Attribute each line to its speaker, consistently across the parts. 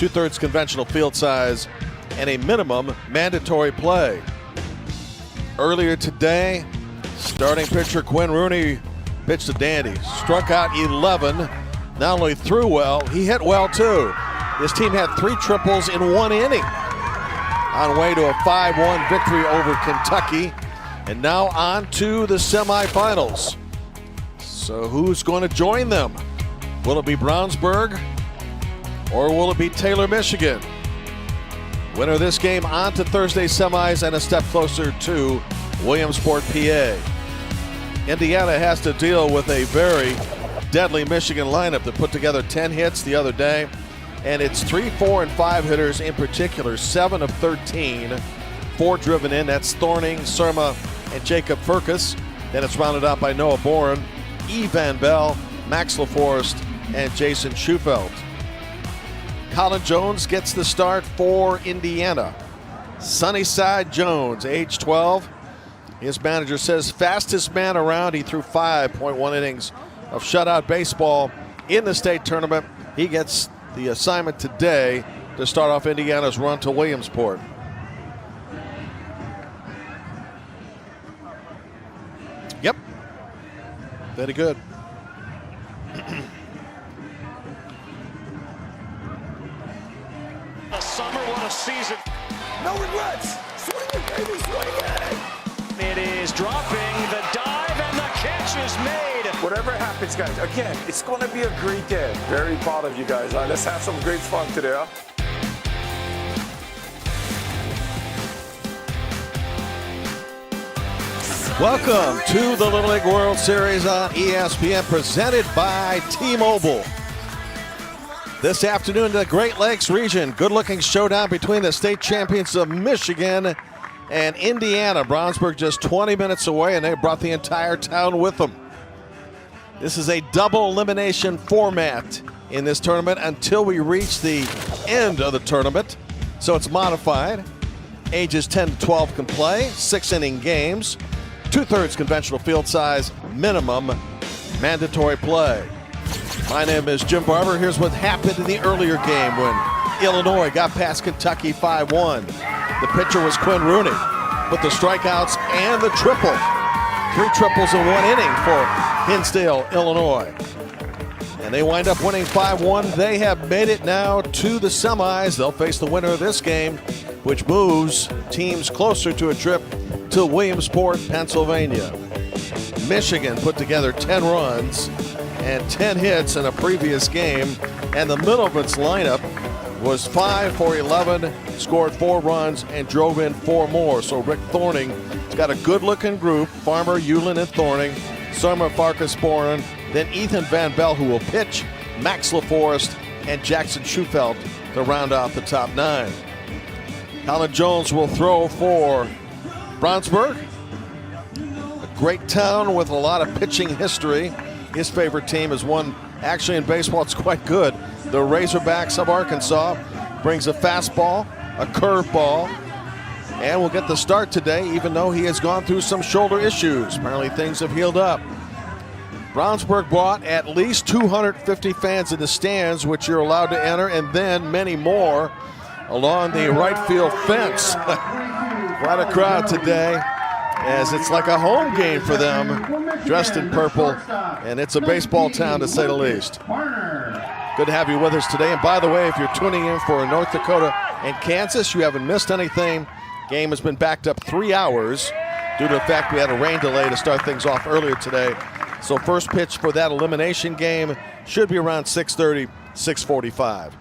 Speaker 1: 2/3 conventional field size, and a minimum mandatory play. Earlier today, starting pitcher Quinn Rooney pitched a dandy. Struck out 11. Not only threw well, he hit well too. His team had 3 triples in 1 inning. On way to a 5-1 victory over Kentucky. And now on to the semifinals. So who's going to join them? Will it be Brownsburg or will it be Taylor, Michigan? Winner of this game on to Thursday semis and a step closer to Williamsport, PA. Indiana has to deal with a very deadly Michigan lineup that put together 10 hits the other day. And it's 3, 4, and 5 hitters in particular, 7 of 13. 4 driven in, that's Thorning, Surma, and Jacob Furcus. Then it's rounded out by Noah Boren, E. Van Bell, Max LaForest, and Jason Schufelt. Colin Jones gets the start for Indiana. Sunnyside Jones, age 12. His manager says fastest man around. He threw 5.1 innings of shutout baseball in the state tournament. He gets the assignment today to start off Indiana's run to Williamsport. Yep. Very good.
Speaker 2: A summer, what a season.
Speaker 3: No regrets. Swing it, baby, swing it.
Speaker 2: It is dropping, the dive, and the catch is made.
Speaker 3: Whatever happens, guys, again, it's going to be a great day. Very proud of you guys. All right, let's have some great fun today. Huh?
Speaker 1: Welcome to the Little League World Series on ESPN, presented by T-Mobile. This afternoon in the Great Lakes region, good-looking showdown between the state champions of Michigan and Indiana. Brownsburg just 20 minutes away, and they brought the entire town with them. This is a double elimination format in this tournament until we reach the end of the tournament. So it's modified. Ages 10 to 12 can play, 6-inning games, 2/3 conventional field size, minimum mandatory play. My name is Jim Barber. Here's what happened in the earlier game when Illinois got past Kentucky 5-1. The pitcher was Quinn Rooney with the strikeouts and the triple. 3 triples in 1 inning for Hinsdale, Illinois. And they wind up winning 5-1. They have made it now to the semis. They'll face the winner of this game, which moves teams closer to a trip to Williamsport, Pennsylvania. Michigan put together 10 runs and 10 hits in a previous game, and the middle of its lineup was 5 for 11, scored 4 runs, and drove in 4 more. So Rick Thorning's got a good-looking group: Farmer, Hewlin, and Thorning, Surma, Farkas, Boren, then Ethan Van Bell, who will pitch, Max LaForest, and Jackson Schufelt to round out the top 9. Colin Jones will throw for Brownsburg, a great town with a lot of pitching history. His favorite team is one, actually in baseball, it's quite good. The Razorbacks of Arkansas. Brings a fastball, a curveball, and will get the start today, even though he has gone through some shoulder issues. Apparently things have healed up. Brownsburg brought at least 250 fans in the stands, which you're allowed to enter, and then many more along the right field fence. Quite a crowd today, as it's like a home game for them, dressed in purple, and it's a baseball town to say the least. Good to have you with us today. And by the way, if you're tuning in for North Dakota and Kansas, you haven't missed anything. Game has been backed up 3 hours due to the fact we had a rain delay to start things off earlier today. So first pitch for that elimination game should be around 6:30, 6:45.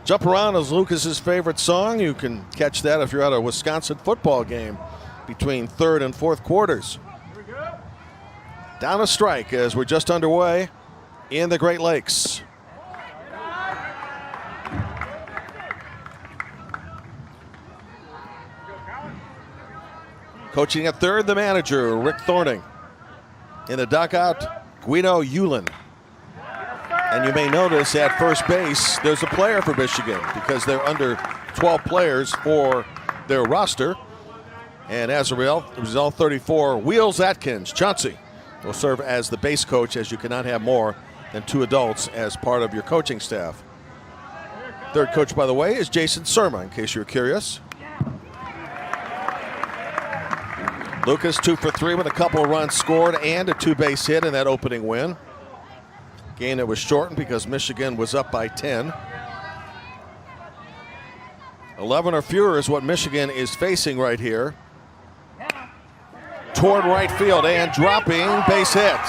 Speaker 1: Jump Around is Lucas's favorite song. You can catch that if you're at a Wisconsin football game between 3rd and 4th quarters. Down a strike as we're just underway in the Great Lakes. Coaching at third, the manager, Rick Thorning. In the dugout, Guido Hewlin. And you may notice at first base, there's a player for Michigan because they're under 12 players for their roster. And as a result, 34, Wheels Atkins, Chauncey, will serve as the base coach, as you cannot have more than 2 adults as part of your coaching staff. Third coach, by the way, is Jason Surma, in case you're curious. Lucas 2 for 3 with a couple of runs scored and a 2-base hit in that opening win. Game that was shortened because Michigan was up by 10. 11 or fewer is what Michigan is facing right here. Toward right field and dropping, base hit.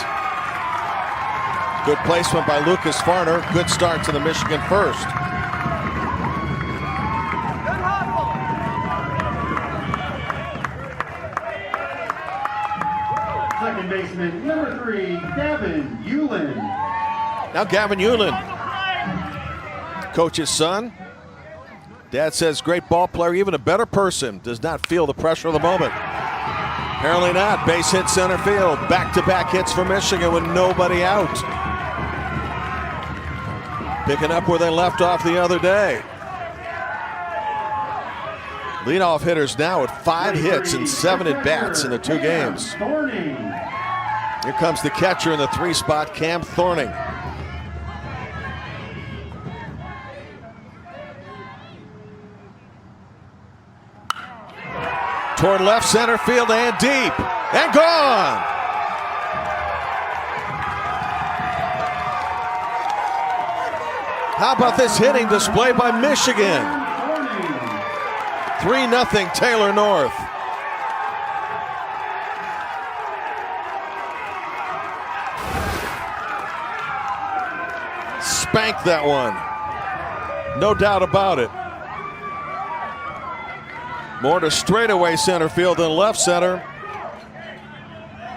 Speaker 1: Good placement by Lucas Farner. Good start to the Michigan first.
Speaker 4: Second baseman, number 3, Gavin Hewlin.
Speaker 1: Now Gavin Hewlin, coach's son. Dad says great ball player, even a better person, does not feel the pressure of the moment. Apparently not. Base hit center field. Back-to-back hits for Michigan with nobody out. Picking up where they left off the other day. Leadoff hitters now with 5 hits and 7 at-bats in the 2 games. Here comes the catcher in the 3 spot, Cam Thorning. Toward left center field and deep and gone. How about this hitting display by Michigan? 3-0 Taylor North. Spanked that one. No doubt about it. More to straightaway center field than left center.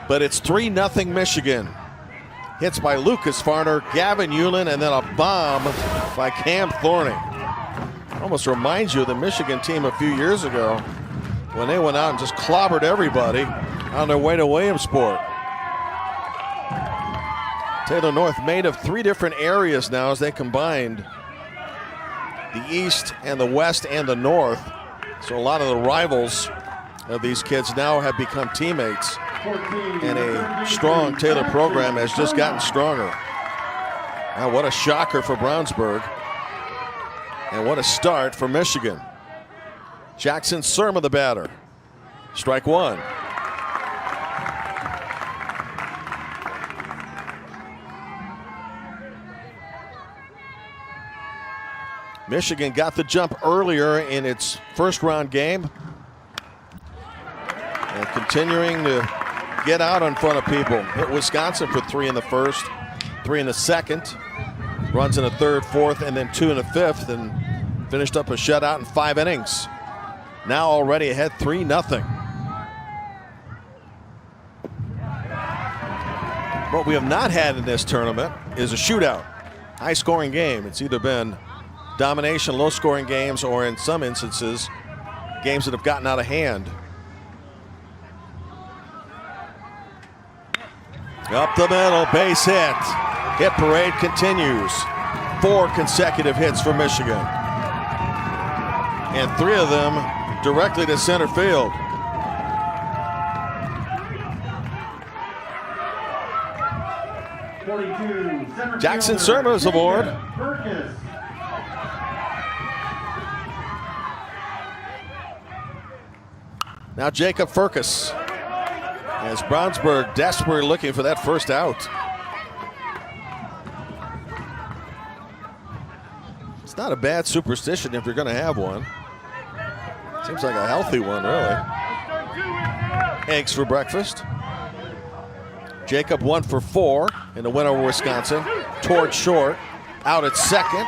Speaker 1: But it's 3-0 Michigan. Hits by Lucas Farner, Gavin Hewlin, and then a bomb by Cam Thorning. Almost reminds you of the Michigan team a few years ago when they went out and just clobbered everybody on their way to Williamsport. Taylor North made of 3 different areas now as they combined the East and the West and the North. So a lot of the rivals of these kids now have become teammates. And a strong Taylor program has just gotten stronger. Now what a shocker for Brownsburg. And what a start for Michigan. Jackson Surma the batter. Strike 1. Michigan got the jump earlier in its first round game. And continuing to get out in front of people. Hit Wisconsin for 3 in the first, 3 in the second. Runs in the third, fourth, and then 2 in the fifth, and finished up a shutout in 5 innings. Now already ahead 3-0. What we have not had in this tournament is a shootout. High-scoring game. It's either been domination, low-scoring games, or in some instances, games that have gotten out of hand. Up the middle, base hit. Hit parade continues. 4 consecutive hits for Michigan. And 3 of them directly to center field. Jackson Surma is aboard. Now Jacob Furcus, as Brownsburg desperately looking for that first out. It's not a bad superstition if you're going to have one. Seems like a healthy one, really. Eggs for breakfast. Jacob 1 for 4 in the win over Wisconsin. Toward short, out at second.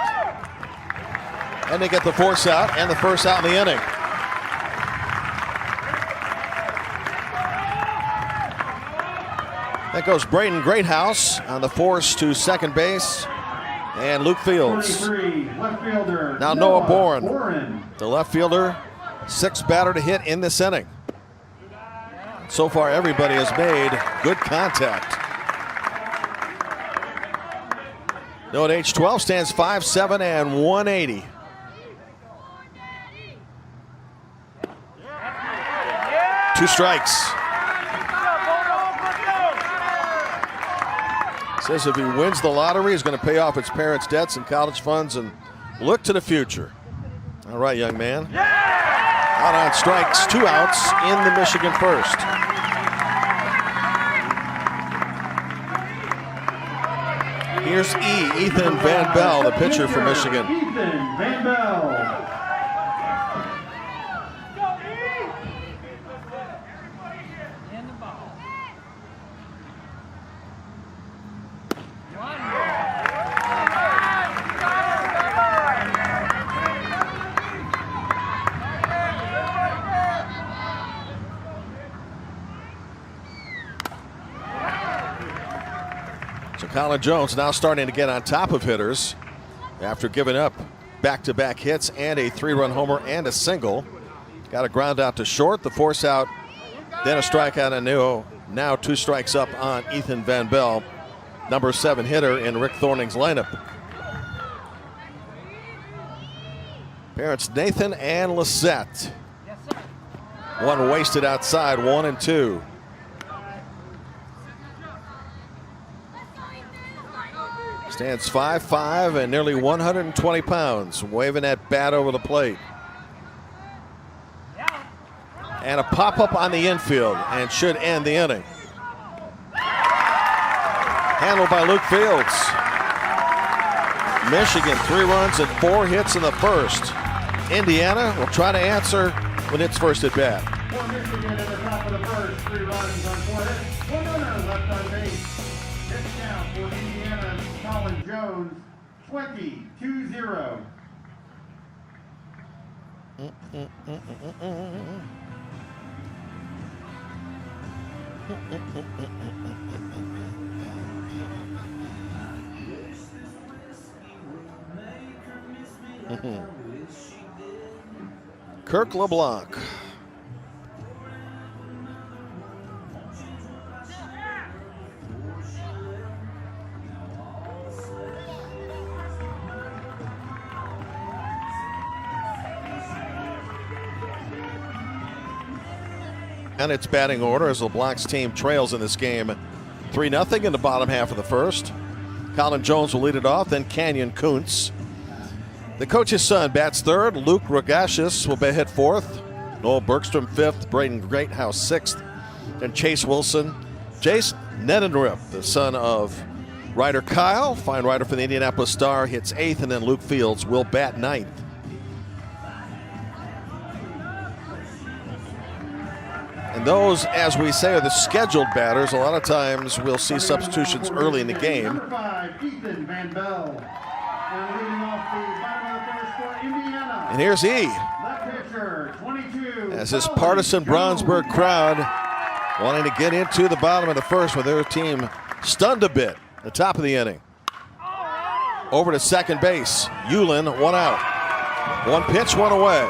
Speaker 1: And they get the force out and the first out in the inning. That goes Braden Greathouse on the force to second base. And Luke Fields. Now Noah Boren, the left fielder, 6th batter to hit in this inning. So far, everybody has made good contact. Noah at age 12 stands 5'7" and 180. Two strikes. Says if he wins the lottery, he's going to pay off his parents' debts and college funds and look to the future. All right, young man. Out on strikes, 2 outs in the Michigan first. Here's Ethan Van Bell, the pitcher for Michigan.
Speaker 4: Ethan Van Bell.
Speaker 1: So Colin Jones now starting to get on top of hitters after giving up back-to-back hits and a 3-run homer and a single. Got a ground out to short, the force out, then a strikeout and now 2 strikes up on Ethan Van Bell, number 7 hitter in Rick Thorning's lineup. Parents Nathan and Lisette. One wasted outside, 1-2. Stands 5'5" and nearly 120 pounds, waving that bat over the plate. And a pop-up on the infield and should end the inning. Handled by Luke Fields. Michigan 3 runs and 4 hits in the first. Indiana will try to answer with its first at bat.
Speaker 4: For Michigan at the top of the first, 3 runs on 4 hits, 1 runner left on base. Hits down for Indiana, Colin Jones, 20-0.
Speaker 1: Kirk LeBlanc. And its batting order as LeBlanc's team trails in this game 3-0 in the bottom half of the first. Colin Jones will lead it off, then Canyon Kuntz. The coach's son bats third. Luke Rogashis will hit fourth. Noel Bergstrom fifth. Braden Greathouse sixth. Then Chase Wilson. Jace Nedenrip, the son of writer Kyle, fine writer for the Indianapolis Star, hits eighth, and then Luke Fields will bat ninth. And those, as we say, are the scheduled batters. A lot of times we'll see substitutions early in the game.
Speaker 4: Number 5, Ethan Van Bell. And leading off the bottom of the first for Indiana.
Speaker 1: And here's E.
Speaker 4: Left pitcher, 22.
Speaker 1: As this partisan Brownsburg crowd wanting to get into the bottom of the first with their team stunned a bit at the top of the inning. Over to second base. Yulin, 1 out. 1 pitch, 1 away.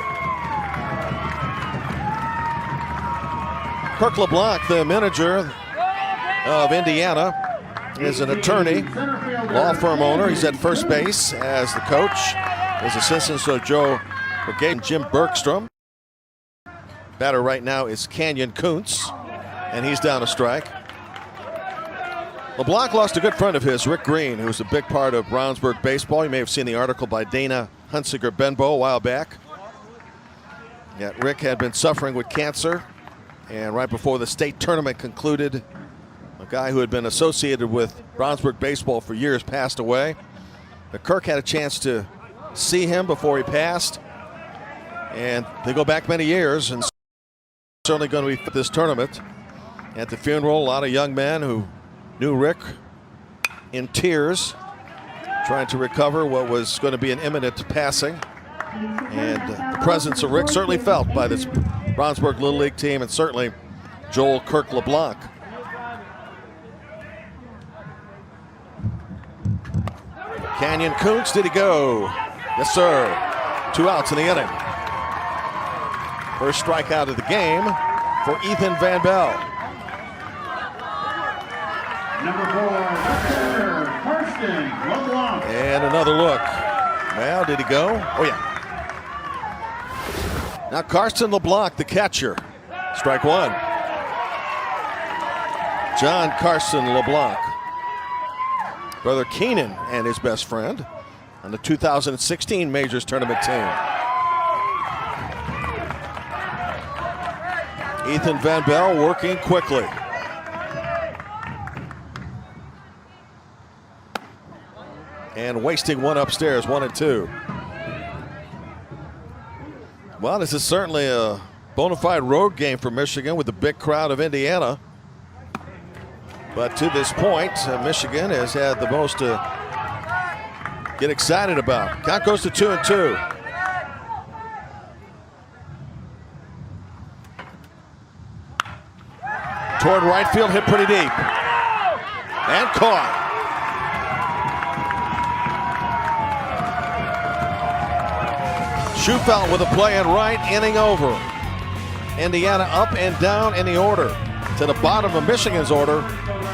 Speaker 1: Kirk LeBlanc, the manager of Indiana, is an attorney, law firm owner. He's at first base as the coach. His assistants are Joe Brigade and Jim Bergstrom. Batter right now is Canyon Kuntz, and he's down a strike. LeBlanc lost a good friend of his, Rick Green, who's a big part of Brownsburg baseball. You may have seen the article by Dana Hunsiger-Benbow a while back. Yet Rick had been suffering with cancer. And right before the state tournament concluded, a guy who had been associated with Brownsburg baseball for years passed away. But Kirk had a chance to see him before he passed. And they go back many years, and certainly going to be at this tournament. At the funeral, a lot of young men who knew Rick in tears, trying to recover what was going to be an imminent passing. And the presence of Rick certainly felt by this Brownsburg Little League team, and certainly Joel Kirk LeBlanc. Canyon Kuntz, did he go? Yes, sir. 2 outs in the inning. First strikeout of the game for Ethan Van Bell.
Speaker 4: Number 4, left Karsten LeBlanc.
Speaker 1: And another look. Well, did he go? Oh, yeah. Now Karsten LeBlanc, the catcher. Strike 1. John Karsten LeBlanc. Brother Keenan and his best friend on the 2016 Majors Tournament team. Ethan Van Bell working quickly. And wasting one upstairs, 1 and 2. Well, this is certainly a bona fide road game for Michigan with the big crowd of Indiana. But to this point, Michigan has had the most to get excited about. Count goes to 2 and 2. Toward right field, hit pretty deep. And caught. Schufelt with a play in right, inning over. Indiana up and down in the order to the bottom of Michigan's order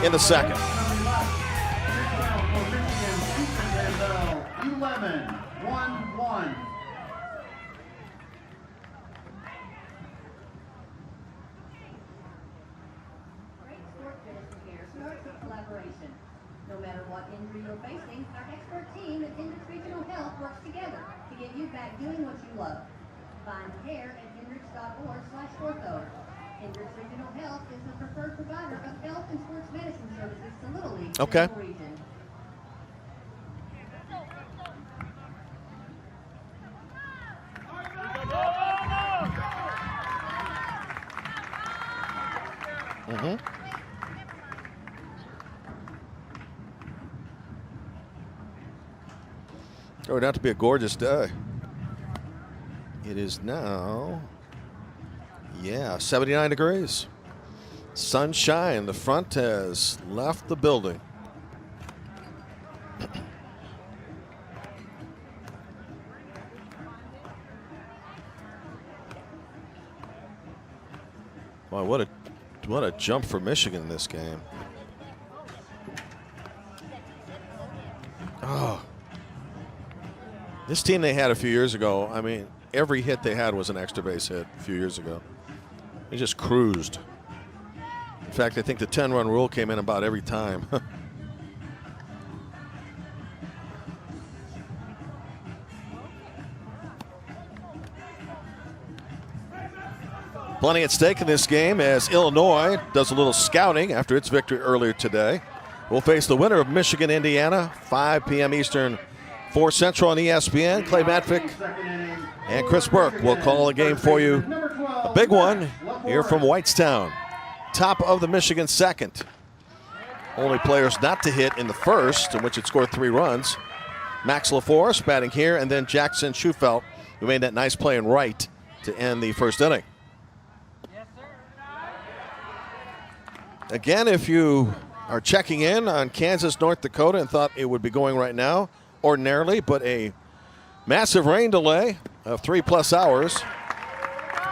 Speaker 1: in the second.
Speaker 4: 11-1-1.
Speaker 5: Great sportsmanship here starts with collaboration. No matter what injury you're facing, our expert team at Hendricks Regional Health works together to get you back doing what you love. Find care at hendricks.org/ortho. Hendricks Regional Health is the preferred provider of health and sports medicine services to Little League
Speaker 1: Okay.
Speaker 5: Central Region.
Speaker 1: Turned out to be a gorgeous day. It is now, 79 degrees. Sunshine. The front has left the building. Wow, what a jump for Michigan in this game. Oh. This team they had a few years ago, I mean, every hit they had was an extra base hit a few years ago. They just cruised. In fact, I think the 10-run rule came in about every time. Plenty at stake in this game as Illinois does a little scouting after its victory earlier today. We'll face the winner of Michigan, Indiana, 5 p.m. Eastern, 4 Central on ESPN. Clay Matvick and Chris Burke will call a game for you. A big one here from Whitestown. Top of the Michigan second. Only players not to hit in the first, in which it scored 3 runs. Max LaForest batting here, and then Jackson Schufelt, who made that nice play in right to end the first inning. Again, if you are checking in on Kansas, North Dakota and thought it would be going right now, ordinarily, but a massive rain delay of 3+ hours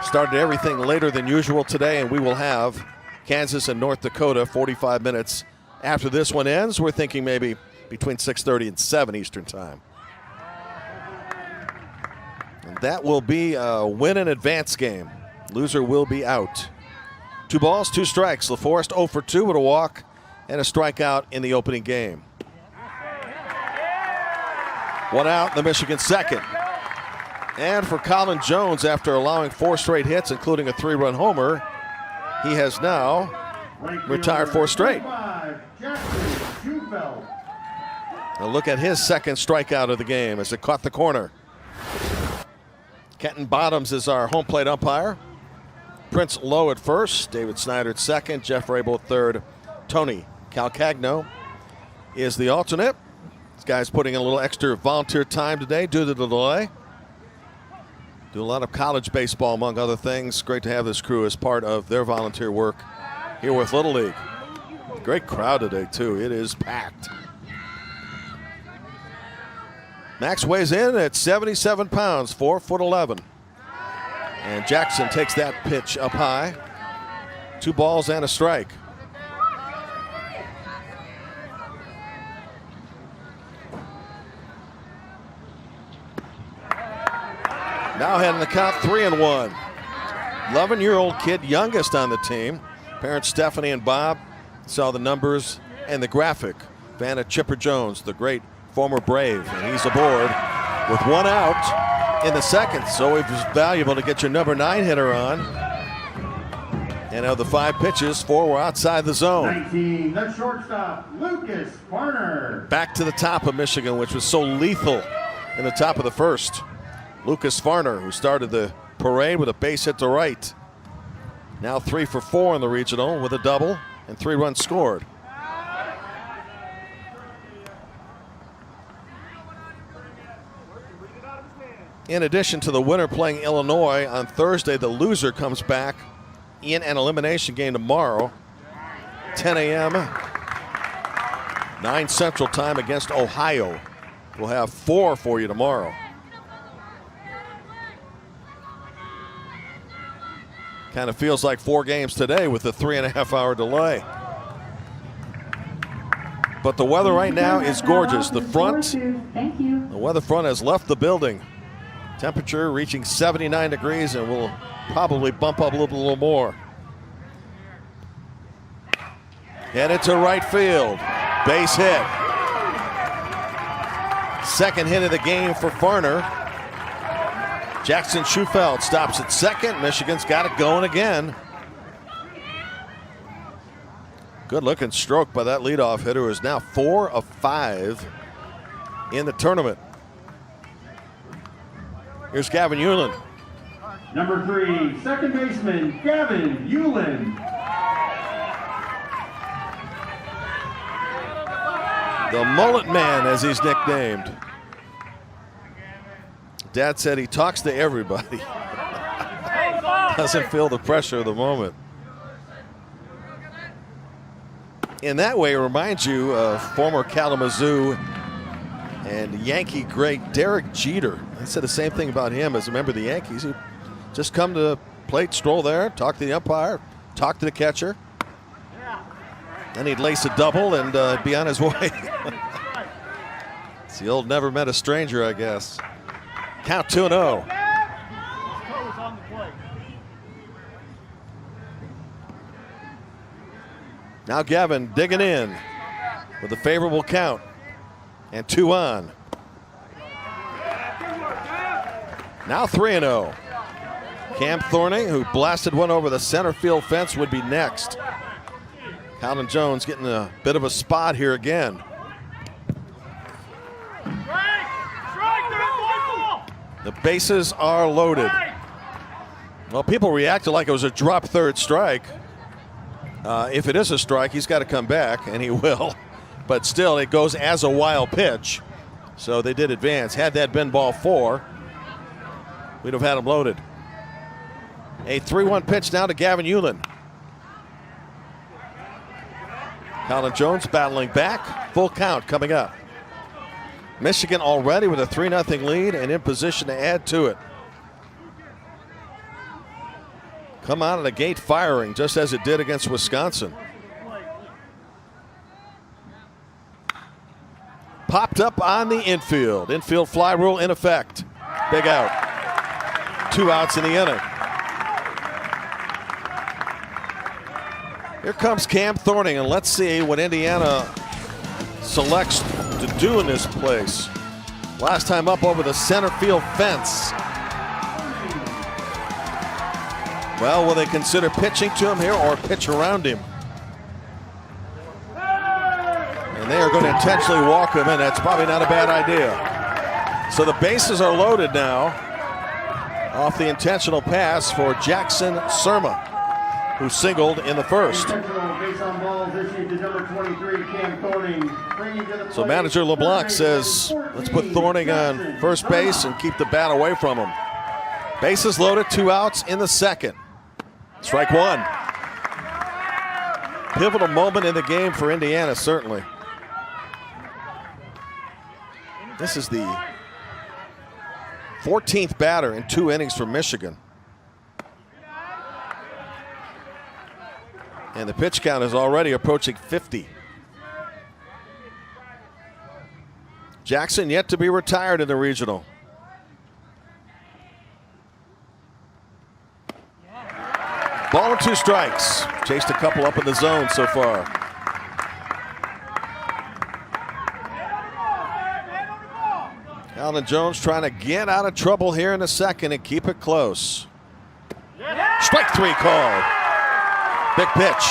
Speaker 1: started everything later than usual today, and we will have Kansas and North Dakota 45 minutes after this one ends. We're thinking maybe between 6:30 and 7 Eastern time. And that will be a win and advance game. Loser will be out. 2 balls, 2 strikes. LaForest 0 for 2 with a walk and a strikeout in the opening game. 1 out in the Michigan second. And for Colin Jones, after allowing 4 straight hits, including a 3-run homer, he has now retired 4 straight. Now look at his second strikeout of the game as it caught the corner. Kenton Bottoms is our home plate umpire. Prince Lowe at first, David Snyder at second, Jeff Rabel third, Tony Calcagno is the alternate. This guy's putting in a little extra volunteer time today due to the delay. Do a lot of college baseball, among other things. Great to have this crew as part of their volunteer work here with Little League. Great crowd today, too. It is packed. Max weighs in at 77 pounds, 4'11". And Jackson takes that pitch up high. 2 balls and a strike. Now heading the count 3-1. 11-year-old kid, youngest on the team. Parents Stephanie and Bob saw the numbers and the graphic. Vanna Chipper Jones, the great former Brave, and he's aboard with 1 out in the second. So it was valuable to get your number 9 hitter on. And of the 5 pitches, 4 were outside the zone.
Speaker 4: 19, the shortstop, Lucas Farner.
Speaker 1: Back to the top of Michigan, which was so lethal in the top of the first. Lucas Farner, who started the parade with a base hit to right. Now 3 for 4 in the regional with a double and 3 runs scored. In addition to the winner playing Illinois on Thursday, the loser comes back in an elimination game tomorrow, 10 a.m., 9 Central Time against Ohio. We'll have 4 for you tomorrow. Kind of feels like 4 games today with the 3.5-hour delay. But the weather right now is gorgeous. The weather front has left the building. Temperature reaching 79 degrees and will probably bump up a little more. Headed to right field. Base hit. Second hit of the game for Farner. Jackson Schufeld stops at second. Michigan's got it going again. Good looking stroke by that leadoff hitter, who is now 4 of 5 in the tournament. Here's Gavin Hewlin.
Speaker 4: Number 3, second baseman, Gavin Hewlin.
Speaker 1: The Mullet Man, as he's nicknamed. Dad said he talks to everybody. Doesn't feel the pressure of the moment. In that way, it reminds you of former Kalamazoo and Yankee great Derek Jeter. I said the same thing about him as a member of the Yankees. He'd just come to the plate, stroll there, talk to the umpire, talk to the catcher. Then he'd lace a double and be on his way. It's the old never met a stranger, I guess. Count 2-0. Now Gavin digging in with a favorable count and 2 on. Now 3-0. Cam Thorning, who blasted one over the center field fence, would be next. Calvin Jones getting a bit of a spot here again. The bases are loaded. Well, people reacted like it was a drop third strike. If it is a strike, he's got to come back, and he will. But still, it goes as a wild pitch. So they did advance. Had that been ball 4, we'd have had him loaded. A 3-1 pitch now to Gavin Hewlin. Colin Jones battling back. Full count coming up. Michigan already with a 3-0 lead and in position to add to it. Come out of the gate firing just as it did against Wisconsin. Popped up on the infield. Infield fly rule in effect. Big out. 2 outs in the inning. Here comes Cam Thorning, and let's see what Indiana selects to do in this place. Last time up over the center field fence. Well, will they consider pitching to him here or pitch around him? And they are going to intentionally walk him, and that's probably not a bad idea. So the bases are loaded now off the intentional pass for Jackson Surma, who singled in the first. So manager LeBlanc says, let's put Thorning on first base and keep the bat away from him. Bases loaded, 2 outs in the second. Strike 1. Pivotal moment in the game for Indiana, certainly. This is the 14th batter in 2 innings for Michigan. And the pitch count is already approaching 50. Jackson yet to be retired in the regional. Ball and 2 strikes. Chased a couple up in the zone so far. Colin Jones trying to get out of trouble here in the second and keep it close. Strike 3 called. Big pitch.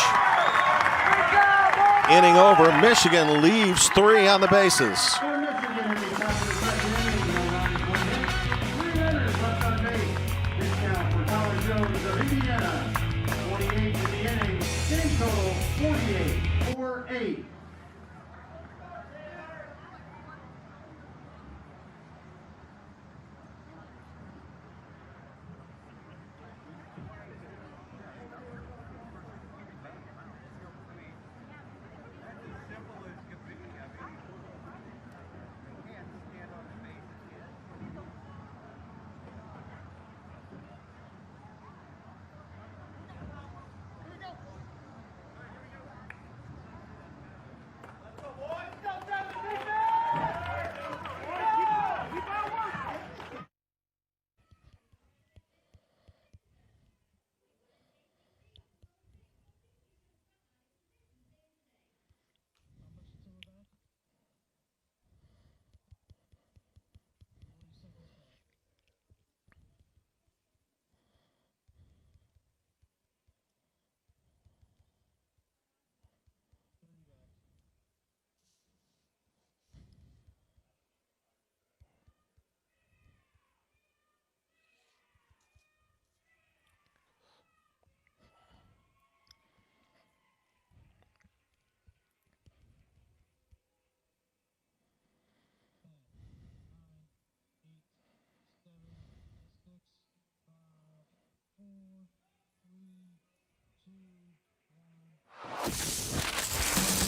Speaker 1: Inning over. Michigan leaves 3 on the bases.
Speaker 4: For Michigan in the top of the second inning, no runs were hit. 3 runners left on base. Pitch count for Colin Jones of Indiana. 28 in the inning. Game total 48-4-8.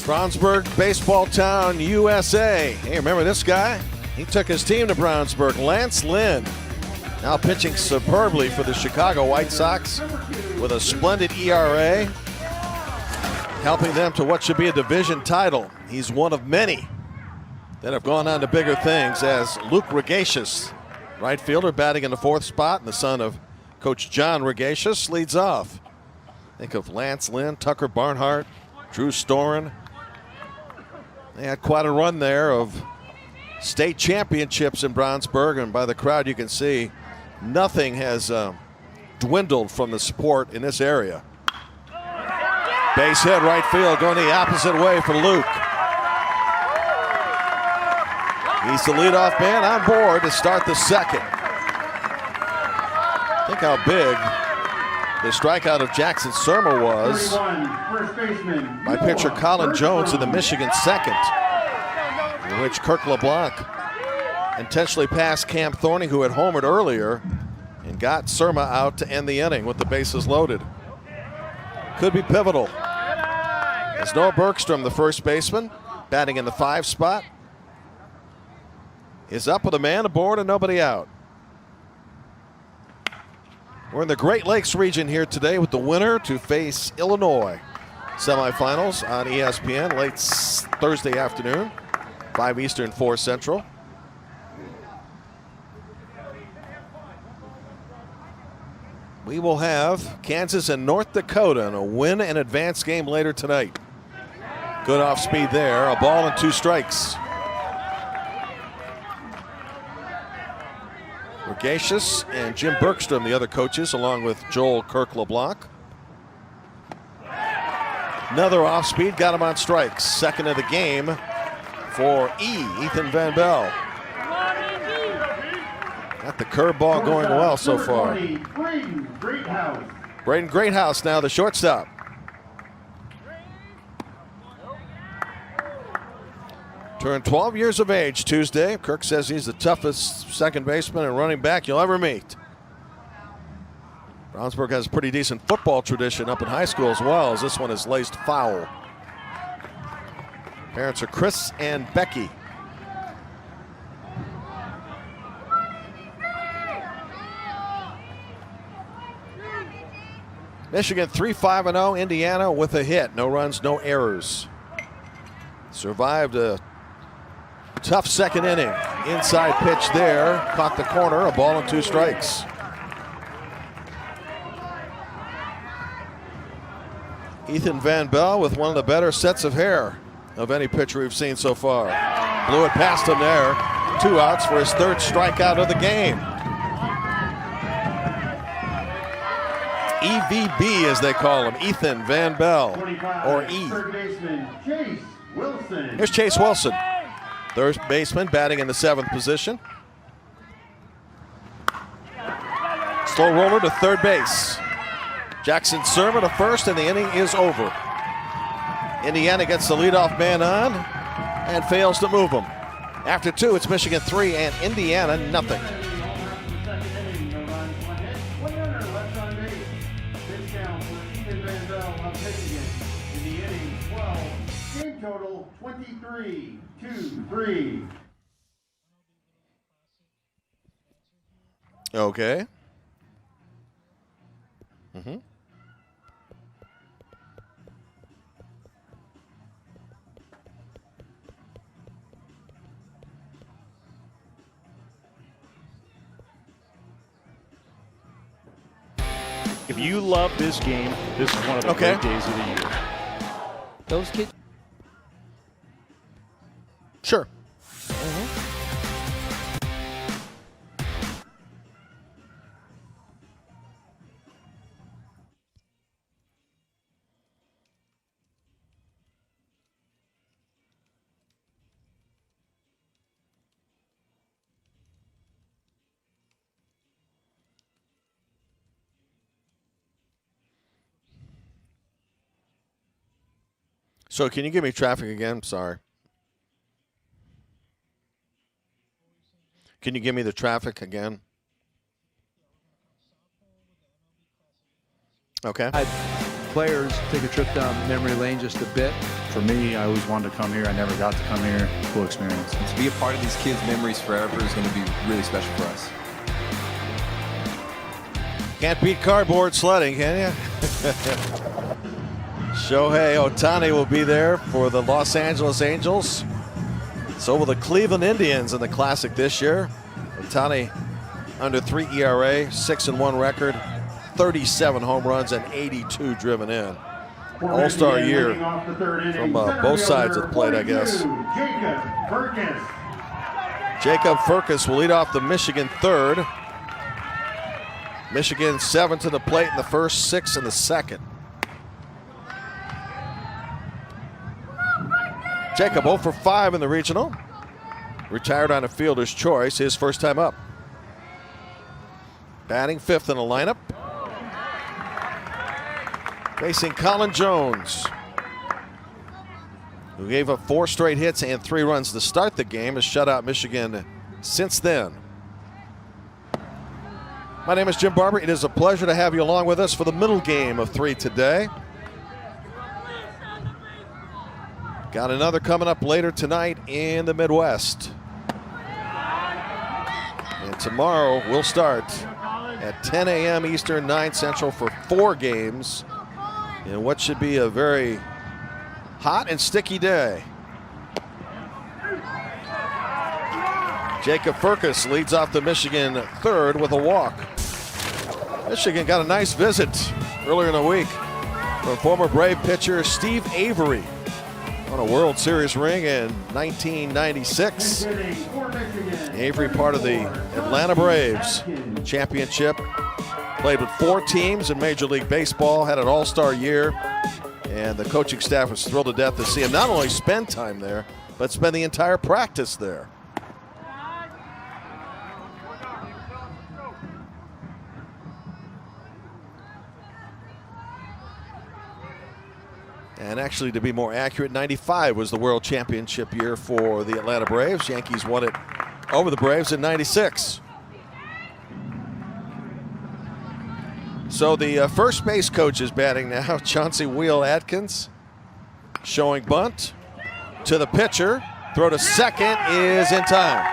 Speaker 1: Brownsburg, baseball town, USA. Hey, remember this guy? He took his team to Brownsburg. Lance Lynn, now pitching superbly for the Chicago White Sox with a splendid ERA, helping them to what should be a division title. He's one of many that have gone on to bigger things, as Luke Regatius, right fielder, batting in the 4th spot, and the son of Coach John Regatius, leads off. Think of Lance Lynn, Tucker Barnhart, Drew Storen. They had quite a run there of state championships in Brownsburg, and by the crowd you can see nothing has dwindled from the support in this area. Base hit right field, going the opposite way for Luke. He's the leadoff man on board to start the second. Think how big the strikeout of Jackson Surma was
Speaker 4: 31, first baseman,
Speaker 1: by pitcher Colin Jones in the Michigan second, in which Kirk LeBlanc intentionally passed Cam Thorney, who had homered earlier, and got Surma out to end the inning with the bases loaded. Could be pivotal. As Noah Bergstrom, the first baseman, batting in the 5 spot, is up with a man aboard and nobody out. We're in the Great Lakes region here today with the winner to face Illinois. Semifinals on ESPN late Thursday afternoon, 5 Eastern, 4 Central. We will have Kansas and North Dakota in a win and advance game later tonight. Good off speed there, a ball and 2 strikes. Regatius and Jim Bergstrom, the other coaches, along with Joel Kirk LeBlanc. Another off speed, got him on strikes. Second of the game for Ethan Van Bell. Got the curveball going well so far. Braden Greathouse now the shortstop. Turned 12 years of age Tuesday. Kirk says he's the toughest second baseman and running back you'll ever meet. Brownsburg has a pretty decent football tradition up in high school as well, as this one is laced foul. Parents are Chris and Becky. Michigan 3-5-0, Indiana with a hit. No runs, no errors. Survived a tough second inning. Inside pitch there, caught the corner, a ball and 2 strikes. Ethan Van Bell with one of the better sets of hair of any pitcher we've seen so far. Blew it past him there. 2 outs for his 3rd strikeout of the game. EVB, as they call him, Ethan Van Bell, or E.
Speaker 4: Third baseman Chase Wilson.
Speaker 1: Here's Chase Wilson, third baseman, batting in the 7th position. Slow roller to third base. Jackson Sermon to first, and the inning is over. Indiana gets the leadoff man on and fails to move him. After 2, it's Michigan 3 and Indiana nothing.
Speaker 4: Total 23-2-3.
Speaker 1: Okay.
Speaker 2: If you love this game, this is one of the
Speaker 1: Okay.
Speaker 2: great days of the year.
Speaker 6: Those kids.
Speaker 1: Sure. So can you give me traffic again? Sorry. Can you give me the traffic again? Okay.
Speaker 7: Players take a trip down memory lane just a bit.
Speaker 8: For me, I always wanted to come here. I never got to come here. Cool experience.
Speaker 9: To be a part of these kids' memories forever is going to be really special for us.
Speaker 1: Can't beat cardboard sledding, can you? Shohei Ohtani will be there for the Los Angeles Angels. So will the Cleveland Indians in the Classic this year. Ohtani under 3 ERA, 6-1 record, 37 home runs, and 82 driven in. All-star year from both sides of the plate, I guess. Jacob Furcus will lead off the Michigan 3rd. Michigan 7 to the plate in the first, 6 in the second. Jacob 0 for 5 in the regional. Retired on a fielder's choice, his first time up. Batting 5th in the lineup. Facing Colin Jones, who gave up 4 straight hits and 3 runs to start the game, has shut out Michigan since then. My name is Jim Barber. It is a pleasure to have you along with us for the middle game of 3 today. Got another coming up later tonight in the Midwest. And tomorrow we'll start at 10 a.m. Eastern, 9 Central for 4 games in what should be a very hot and sticky day. Jacob Furcus leads off the Michigan 3rd with a walk. Michigan got a nice visit earlier in the week from former Brave pitcher Steve Avery. Won a World Series ring in 1996. Avery, part of the Atlanta Braves championship. Played with 4 teams in Major League Baseball, had an all-star year, and the coaching staff was thrilled to death to see him not only spend time there, but spend the entire practice there. And actually, to be more accurate, 95 was the World Championship year for the Atlanta Braves. Yankees won it over the Braves in 96. So the first base coach is batting now, Chauncey Wheel Atkins. Showing bunt to the pitcher. Throw to second is in time.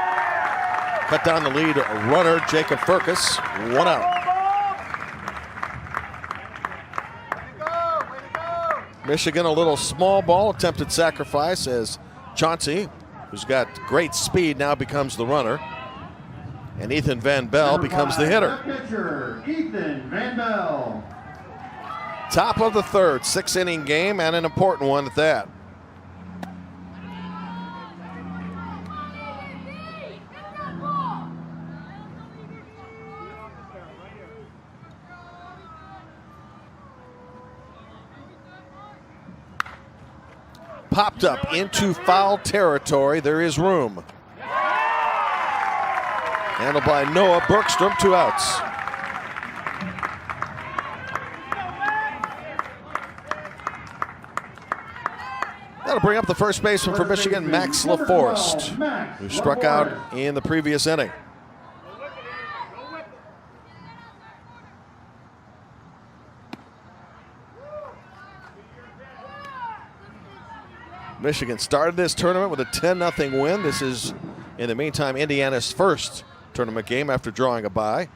Speaker 1: Cut down the lead runner, Jacob Furcus. 1 out. Michigan, a little small ball attempted sacrifice as Chauncey, who's got great speed, now becomes the runner. And Ethan Van Bell becomes the hitter.
Speaker 4: Pitcher, Ethan Van Bell.
Speaker 1: Top of the 3rd, 6-inning game, and an important one at that. popped up into foul territory. There is room. Handled by Noah Bergstrom, 2 outs. That'll bring up the first baseman for Michigan, Max LaForest, who struck out in the previous inning. Michigan started this tournament with a 10-0 win. This is, in the meantime, Indiana's first tournament game after drawing a bye.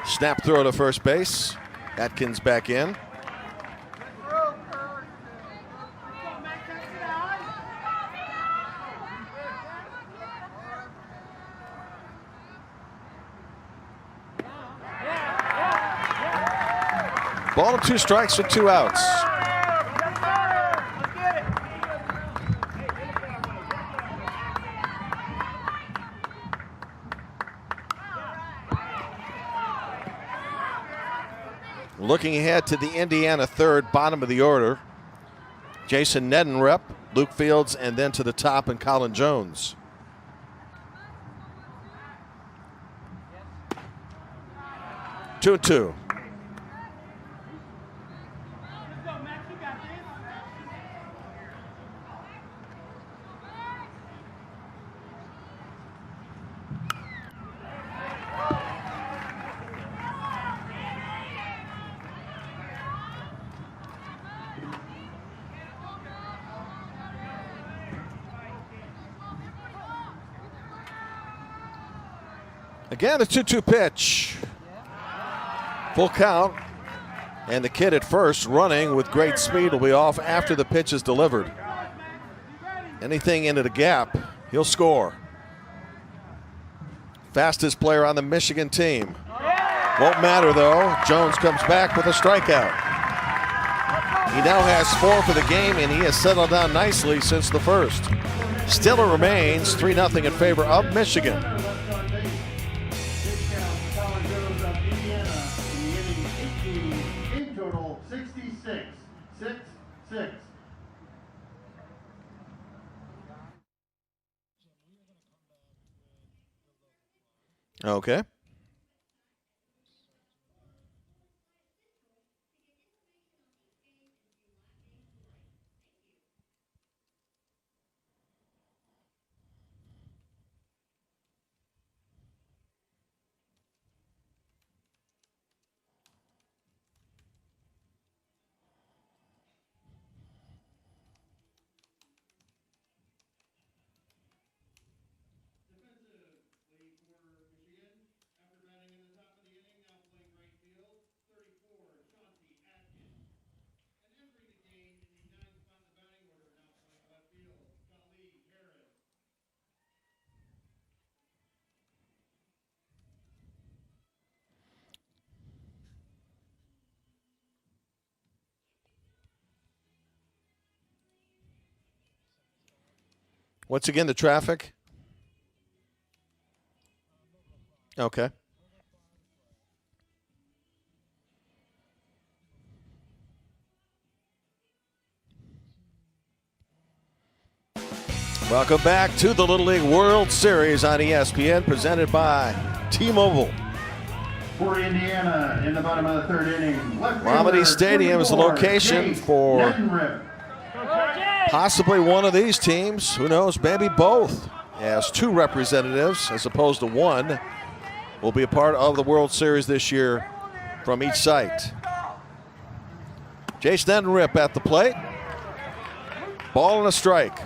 Speaker 1: Snap throw to first base. Atkins back in. Ball and 2 strikes with 2 outs. Looking ahead to the Indiana third, bottom of the order. Jason Nedenrep, Luke Fields, and then to the top and Colin Jones. Two and two. Again, the 2-2 pitch. Full count. And the kid at first, running with great speed, will be off after the pitch is delivered. Anything into the gap, he'll score. Fastest player on the Michigan team. Won't matter, though. Jones comes back with a strikeout. He now has 4 for the game, and he has settled down nicely since the first. Still it remains 3-0 in favor of Michigan. Okay. Once again, the traffic. Okay. Welcome back to the Little League World Series on ESPN, presented by T-Mobile.
Speaker 4: For Indiana, in the bottom of the third inning,
Speaker 1: Lamade Stadium is the location for possibly one of these teams. Who knows? Maybe both. As 2 representatives, as opposed to 1, will be a part of the World Series this year from each site. Jason Nedenrep at the plate. Ball and a strike.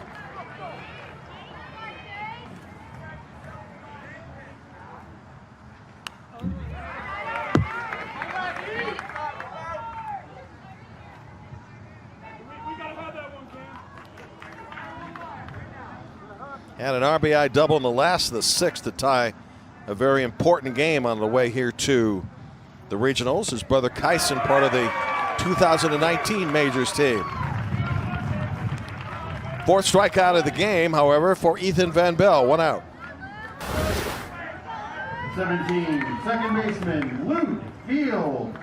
Speaker 1: Had an RBI double in the last of the 6th to tie a very important game on the way here to the regionals. His brother Kyson, part of the 2019 Majors team. 4th strikeout of the game, however, for Ethan Van Bell. 1 out.
Speaker 4: 17, second baseman, Luke Fields.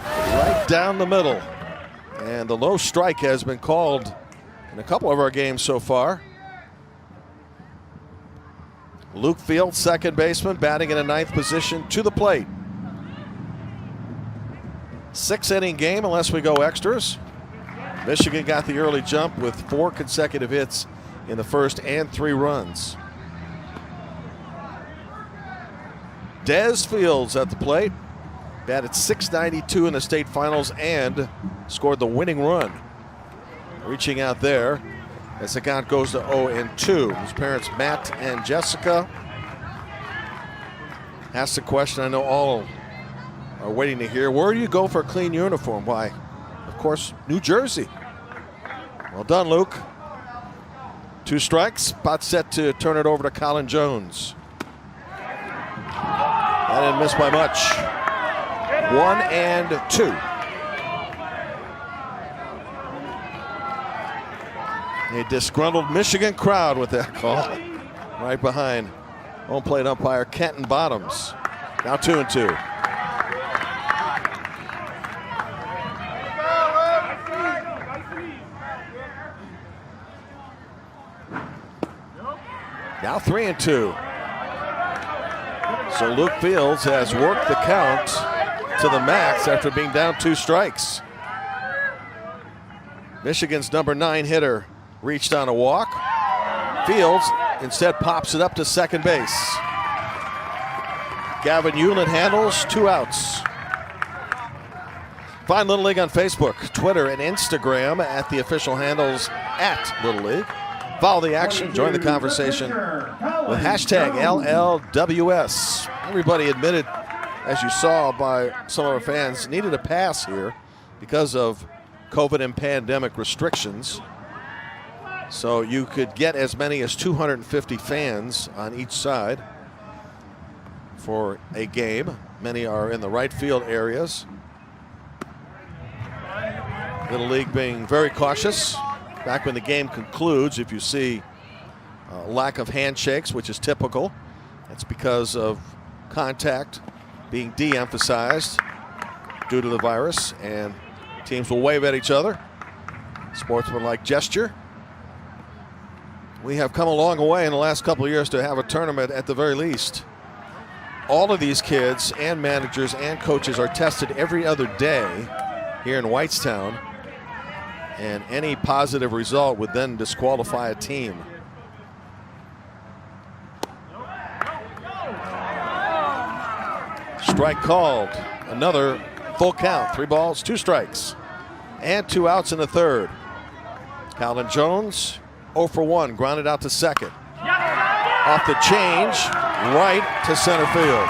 Speaker 1: Right down the middle. And the low strike has been called in a couple of our games so far. Luke Fields, second baseman, batting in a ninth position to the plate. 6-inning game unless we go extras. Michigan got the early jump with 4 consecutive hits in the first and 3 runs. Des Fields at the plate. Batted .692 in the state finals and scored the winning run. Reaching out there as the count goes to 0-2. His parents, Matt and Jessica, asked the question I know all are waiting to hear. Where do you go for a clean uniform? Why, of course, New Jersey. Well done, Luke. 2 strikes. Spot set to turn it over to Colin Jones. That didn't miss by much. 1-2. A disgruntled Michigan crowd with that call. Right behind home plate umpire Kenton Bottoms. Now 2-2. Now 3-2. So Luke Fields has worked the count to the max after being down 2 strikes. Michigan's number 9 hitter reached on a walk. Fields instead pops it up to second base. Gavin Hewlett handles, 2 outs. Find Little League on Facebook, Twitter, and Instagram at the official handles at Little League. Follow the action, join the conversation with hashtag LLWS. Everybody admitted, as you saw by some of our fans, needed a pass here because of COVID and pandemic restrictions. So you could get as many as 250 fans on each side for a game. Many are in the right field areas. Little League being very cautious. Back when the game concludes, if you see lack of handshakes, which is typical, that's because of contact being de-emphasized due to the virus, and teams will wave at each other. Sportsmanlike gesture. We have come a long way in the last couple of years to have a tournament at the very least. All of these kids and managers and coaches are tested every other day here in Whitestown, and any positive result would then disqualify a team. Strike called. Another full count. 3 balls, 2 strikes, and 2 outs in the third. Colin Jones, 0 for 1, grounded out to second. Off the change, right to center field.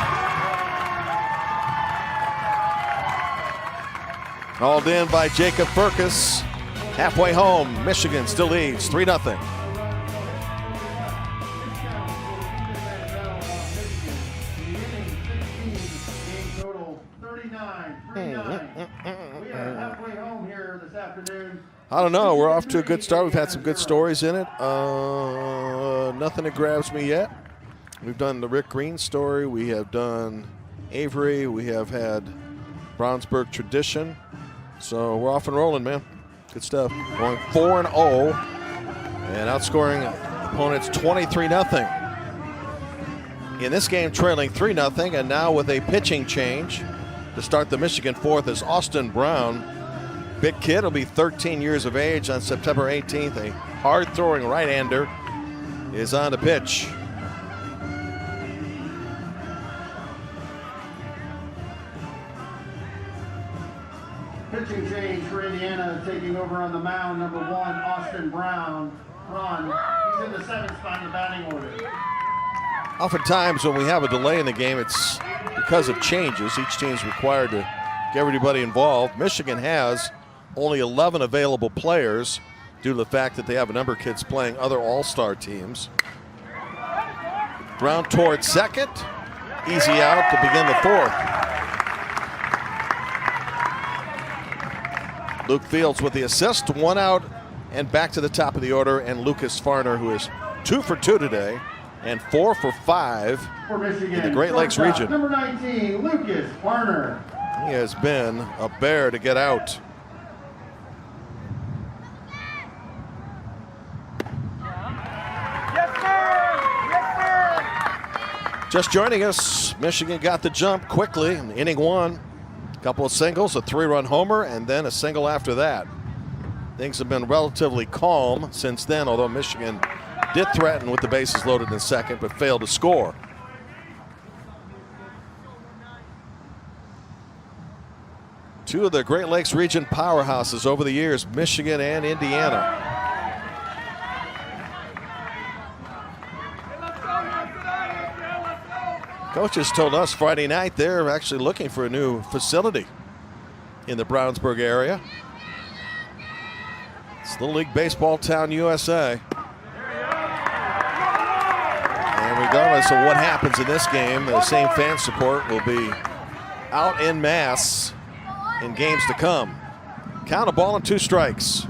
Speaker 1: Hauled in by Jacob Furcus. Halfway home, Michigan still leads 3-0. I don't know. We're off to a good start. We've had some good stories in it. Nothing that grabs me yet. We've done the Rick Green story. We have done Avery. We have had Brownsburg tradition. So we're off and rolling, man. Good stuff. Going 4-0 and outscoring opponents 23-0. In this game, trailing 3-0, and now with a pitching change to start the Michigan fourth is Austin Brown. Big kid, will be 13 years of age on September 18th. A hard-throwing right-hander is on the pitch.
Speaker 4: Pitching change for Indiana, taking over on the mound, number 1, Austin Brown. He's in the 7th spot in the batting order.
Speaker 1: Oftentimes when we have a delay in the game, it's because of changes. Each team's required to get everybody involved. Michigan has only 11 available players due to the fact that they have a number of kids playing other all-star teams. Ground toward second. Easy out to begin the fourth. Luke Fields with the assist, 1 out and back to the top of the order, and Lucas Farner, who is 2 for 2 today and 4 for 5
Speaker 4: For Michigan,
Speaker 1: in the Great Lakes region.
Speaker 4: Number 19, Lucas Farner.
Speaker 1: He has been a bear to get out. Just joining us, Michigan got the jump quickly in inning one. A couple of singles, a 3-run homer, and then a single after that. Things have been relatively calm since then, although Michigan did threaten with the bases loaded in second, but failed to score. Two of the Great Lakes region powerhouses over the years, Michigan and Indiana. Coaches told us Friday night they're actually looking for a new facility in the Brownsburg area. It's Little League Baseball Town, USA. And regardless of what happens in this game, the same fan support will be out en masse in games to come. Count a ball and 2 strikes.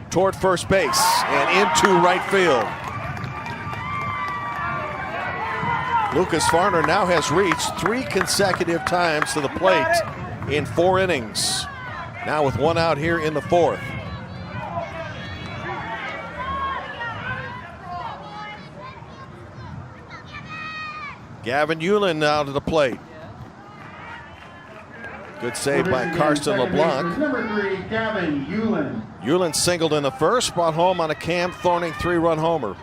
Speaker 1: Toward first base and into right field. Lucas Farner now has reached 3 consecutive times to the plate in 4 innings. Now with 1 out here in the 4th. Gavin Hewlin now to the plate. Good save by Karsten LeBlanc.
Speaker 4: Number 3, Gavin Hewlin.
Speaker 1: Hewlin singled in the first, brought home on a Cam Thorning 3-run homer.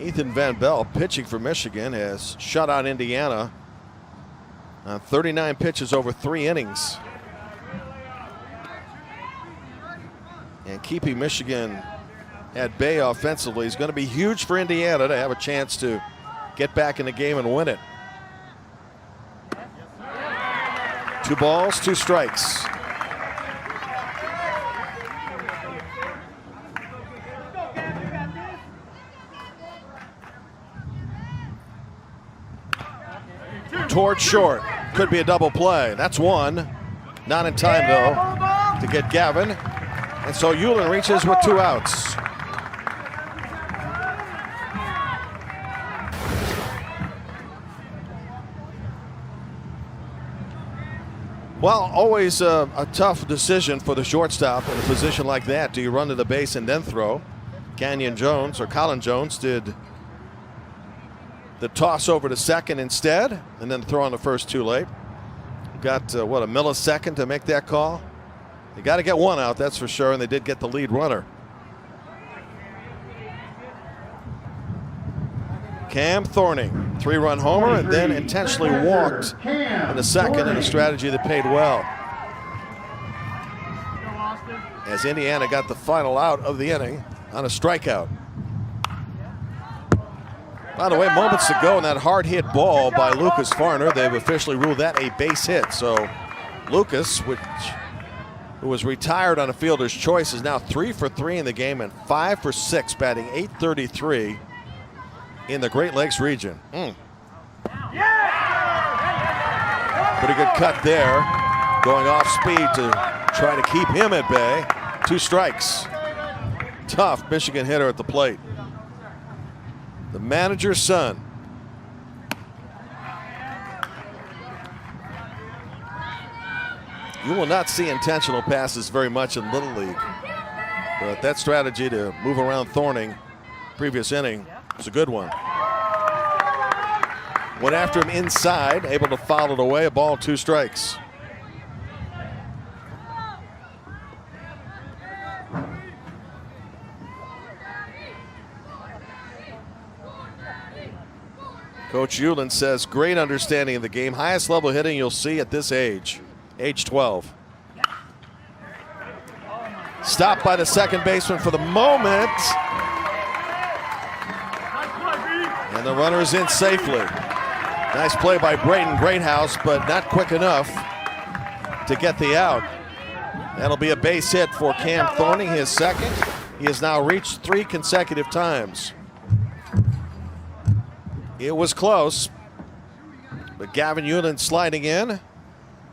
Speaker 1: Ethan Van Bell, pitching for Michigan, has shut out Indiana on 39 pitches over 3 innings. And keeping Michigan at bay offensively is going to be huge for Indiana to have a chance to get back in the game and win it. 2 balls, 2 strikes. Toward short. Could be a double play. That's 1. Not in time, though, to get Gavin. And so Hewlin reaches with 2 outs. Well, always a tough decision for the shortstop in a position like that. Do you run to the base and then throw? Colin Jones did the toss over to second instead, and then throw on the first too late. Got, a millisecond to make that call? They got to get 1 out, that's for sure, and they did get the lead runner. Cam Thorning, 3-run homer, and then intentionally walked in the second in a strategy that paid well. As Indiana got the final out of the inning on a strikeout. By the way, moments ago, in that hard hit ball by Lucas Farner, they've officially ruled that a base hit. So Lucas, who was retired on a fielder's choice, is now 3 for 3 in the game and 5 for 6, batting .833 in the Great Lakes region. Pretty good cut there, going off speed to try to keep him at bay. 2 strikes. Tough Michigan hitter at the plate. The manager's son. You will not see intentional passes very much in Little League. But that strategy to move around Thorning, previous inning, was a good one. Went after him inside, able to foul it away. A ball, 2 strikes. Coach Hewlin says great understanding of the game. Highest level hitting you'll see at this age 12. Stopped by the second baseman for the moment. And the runner is in safely. Nice play by Braden Greathouse, but not quick enough to get the out. That'll be a base hit for Cam Thorning, his second. He has now reached 3 consecutive times. It was close, but Gavin Hewlin sliding in,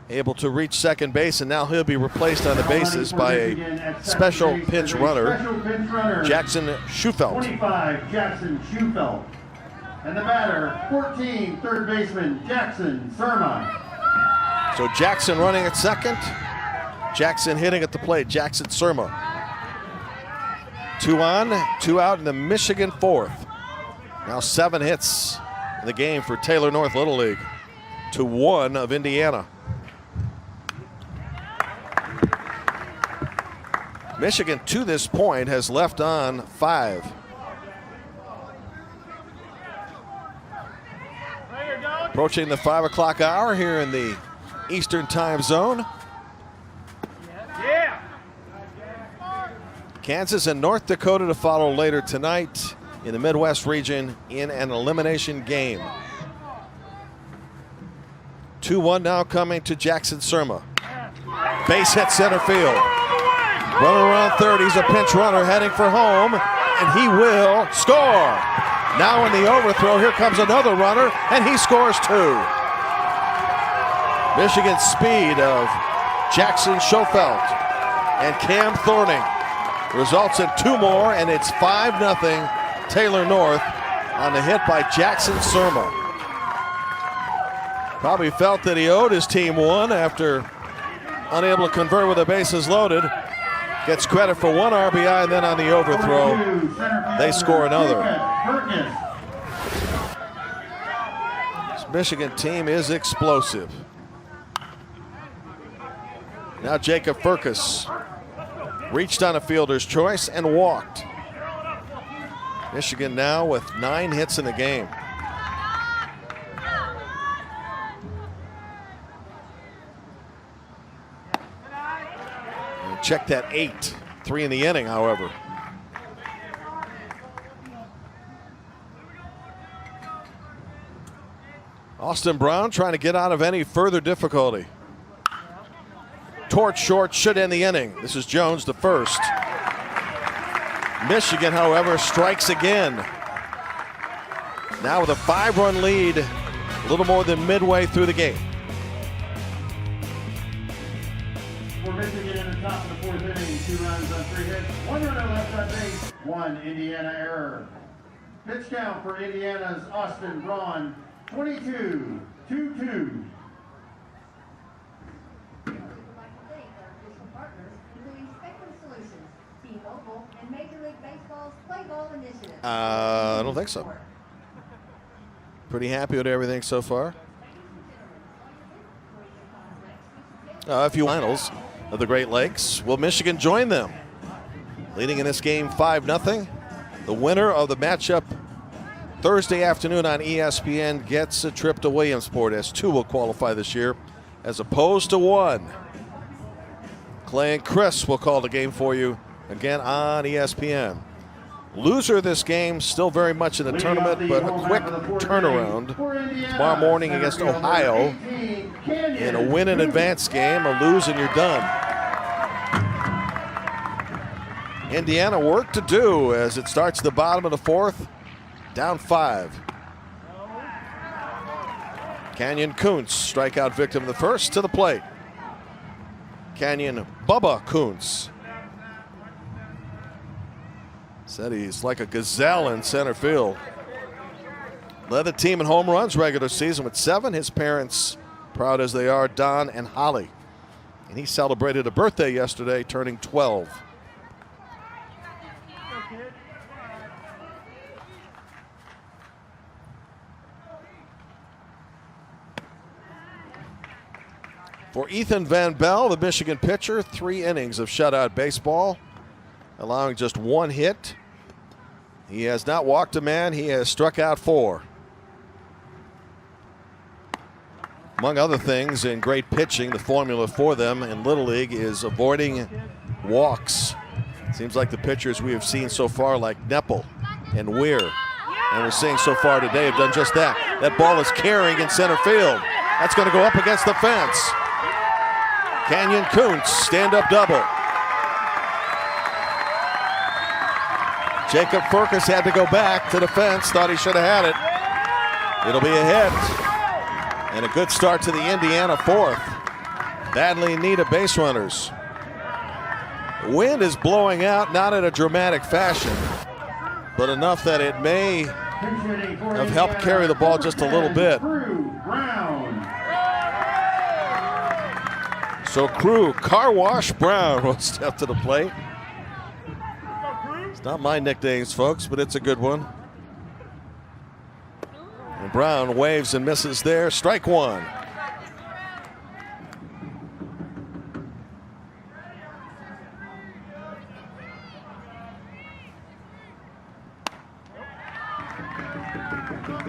Speaker 1: able to reach second base, and now he'll be replaced on the bases by a special pitch runner, Jackson Schufelt.
Speaker 4: 25, Jackson Schufelt. And the batter, 14, third baseman Jackson Surma.
Speaker 1: So Jackson running at second. Jackson hitting at the plate. Jackson Surma. 2 on, 2 out in the Michigan fourth. Now 7 hits in the game for Taylor North Little League to 1 of Indiana. Michigan to this point has left on 5. Approaching the 5 o'clock hour here in the Eastern Time Zone. Kansas and North Dakota to follow later tonight in the Midwest region in an elimination game. 2-1 now coming to Jackson Surma. Base hit center field. Running around third, he's a pinch runner heading for home, and he will score. Now in the overthrow, here comes another runner, and he scores 2. Michigan's speed of Jackson Schofield and Cam Thorning results in 2 more, and it's 5-0 Taylor North on the hit by Jackson Surma. Probably felt that he owed his team one after unable to convert with the bases loaded. Gets credit for 1 RBI, and then on the overthrow, they score another. This Michigan team is explosive. Now Jacob Furcus reached on a fielder's choice and walked. Michigan now with 9 hits in the game. And check that 8, 3 in the inning, however. Austin Brown trying to get out of any further difficulty. Torch short should end the inning. This is Jones, the first. Michigan, however, strikes again. Now with a 5-run lead, a little more than midway through the game.
Speaker 4: For Michigan in the top of the 4th inning, 2 runs on 3 hits, 1 runner left on base, 1 Indiana error. Pitch count for Indiana's Austin Braun, 22-2-2.
Speaker 1: I don't think so. Pretty happy with everything so far. A few finals of the Great Lakes. Will Michigan join them? Leading in this game 5-0. The winner of the matchup Thursday afternoon on ESPN gets a trip to Williamsport, as 2 will qualify this year as opposed to 1. Clay and Chris will call the game for you again on ESPN. Loser of this game still very much in the tournament, but a quick turnaround tomorrow morning against Ohio in a win in advance game. A lose and you're done. Indiana work to do as it starts the bottom of the 4th, down 5. Canyon Kuntz, strikeout victim of the first, to the plate. Canyon Bubba Kuntz. Said he's like a gazelle in center field. Led the team in home runs regular season with 7. His parents, proud as they are, Don and Holly. And he celebrated a birthday yesterday, turning 12. For Ethan Van Bell, the Michigan pitcher, 3 innings of shutout baseball, allowing just 1 hit. He has not walked a man. He has struck out 4. Among other things, in great pitching, the formula for them in Little League is avoiding walks. Seems like the pitchers we have seen so far, like Neppel and Weir, and we're seeing so far today, have done just that. That ball is carrying in center field. That's going to go up against the fence. Canyon Kuntz, stand-up double. Jacob Furcus had to go back to the fence, thought he should have had it. It'll be a hit. And a good start to the Indiana 4th. Badly in need of base runners. The wind is blowing out, not in a dramatic fashion, but enough that it may have helped carry the ball just a little bit. So Car Wash Brown will step to the plate. It's not my nicknames, folks, but it's a good one. And Brown waves and misses there. Strike one.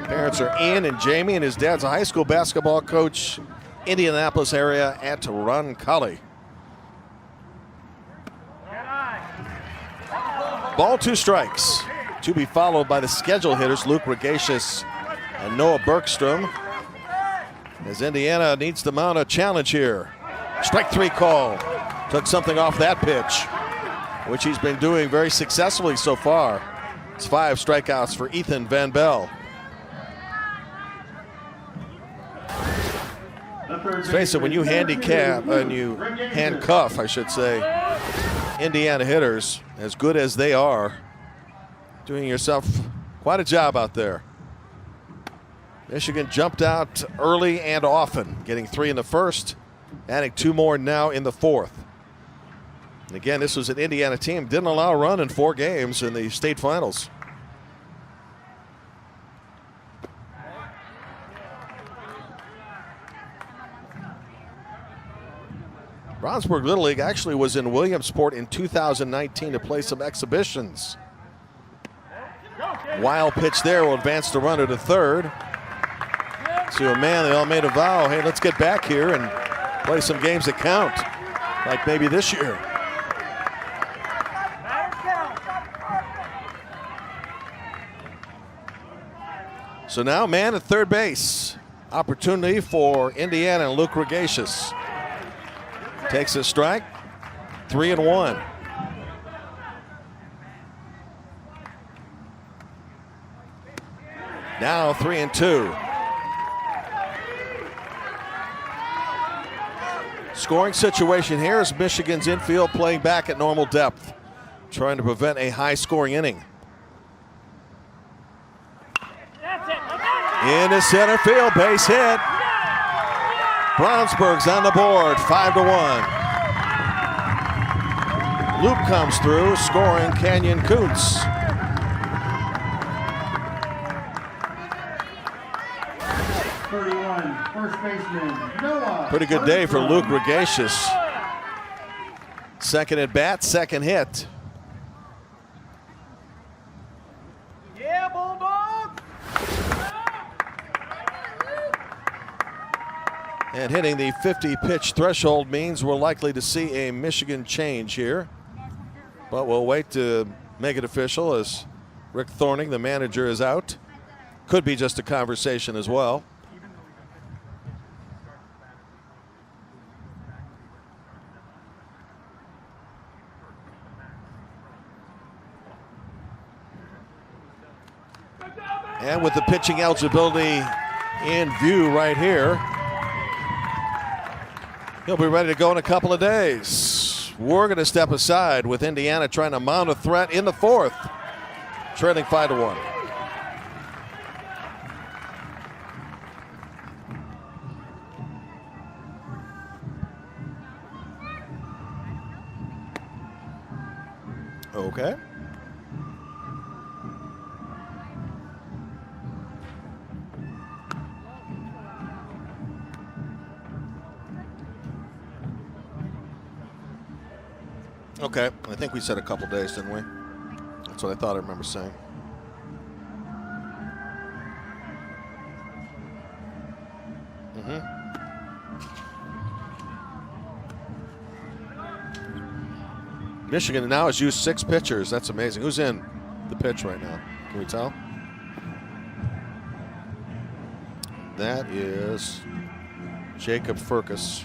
Speaker 1: Parents are Ian and Jamie, and his dad's a high school basketball coach, Indianapolis area at Roncalli. Ball, 2 strikes. To be followed by the schedule hitters, Luke Regatius and Noah Bergstrom. As Indiana needs to mount a challenge here. Strike 3 call. Took something off that pitch, which he's been doing very successfully so far. It's 5 strikeouts for Ethan Van Bell. Let's face it, when you handicap and you handcuff, I should say, Indiana hitters, as good as they are, doing yourself quite a job out there. Michigan jumped out early and often, getting 3 in the first, adding 2 more now in the fourth. And again, this was an Indiana team, didn't allow a run in 4 games in the state finals. Brownsburg Little League actually was in Williamsport in 2019 to play some exhibitions. Wild pitch there will advance the runner to third. So, man, they all made a vow, hey, let's get back here and play some games that count, like maybe this year. So now man at third base. Opportunity for Indiana and Luke Regatius. Takes a strike, 3-1. Now 3-2. Scoring situation here is Michigan's infield playing back at normal depth, trying to prevent a high-scoring inning. Into center field, base hit. Brownsburg's on the board, 5-1. Luke comes through, scoring Canyon Kuntz.
Speaker 4: First baseman, Noah.
Speaker 1: Pretty good day for Luke Regatius. Second at bat, second hit.
Speaker 2: Yeah, Bulldog!
Speaker 1: And hitting the 50-pitch threshold means we're likely to see a Michigan change here. But we'll wait to make it official as Rick Thorning, the manager, is out. Could be just a conversation as well. And with the pitching eligibility in view right here, he'll be ready to go in a couple of days. We're going to step aside with Indiana trying to mount a threat in the fourth, trailing 5-1. Okay. Okay, I think we said a couple days, didn't we? That's what I thought I remember saying. Michigan now has used 6 pitchers. That's amazing. Who's in the pitch right now? Can we tell? That is Jacob Furcus.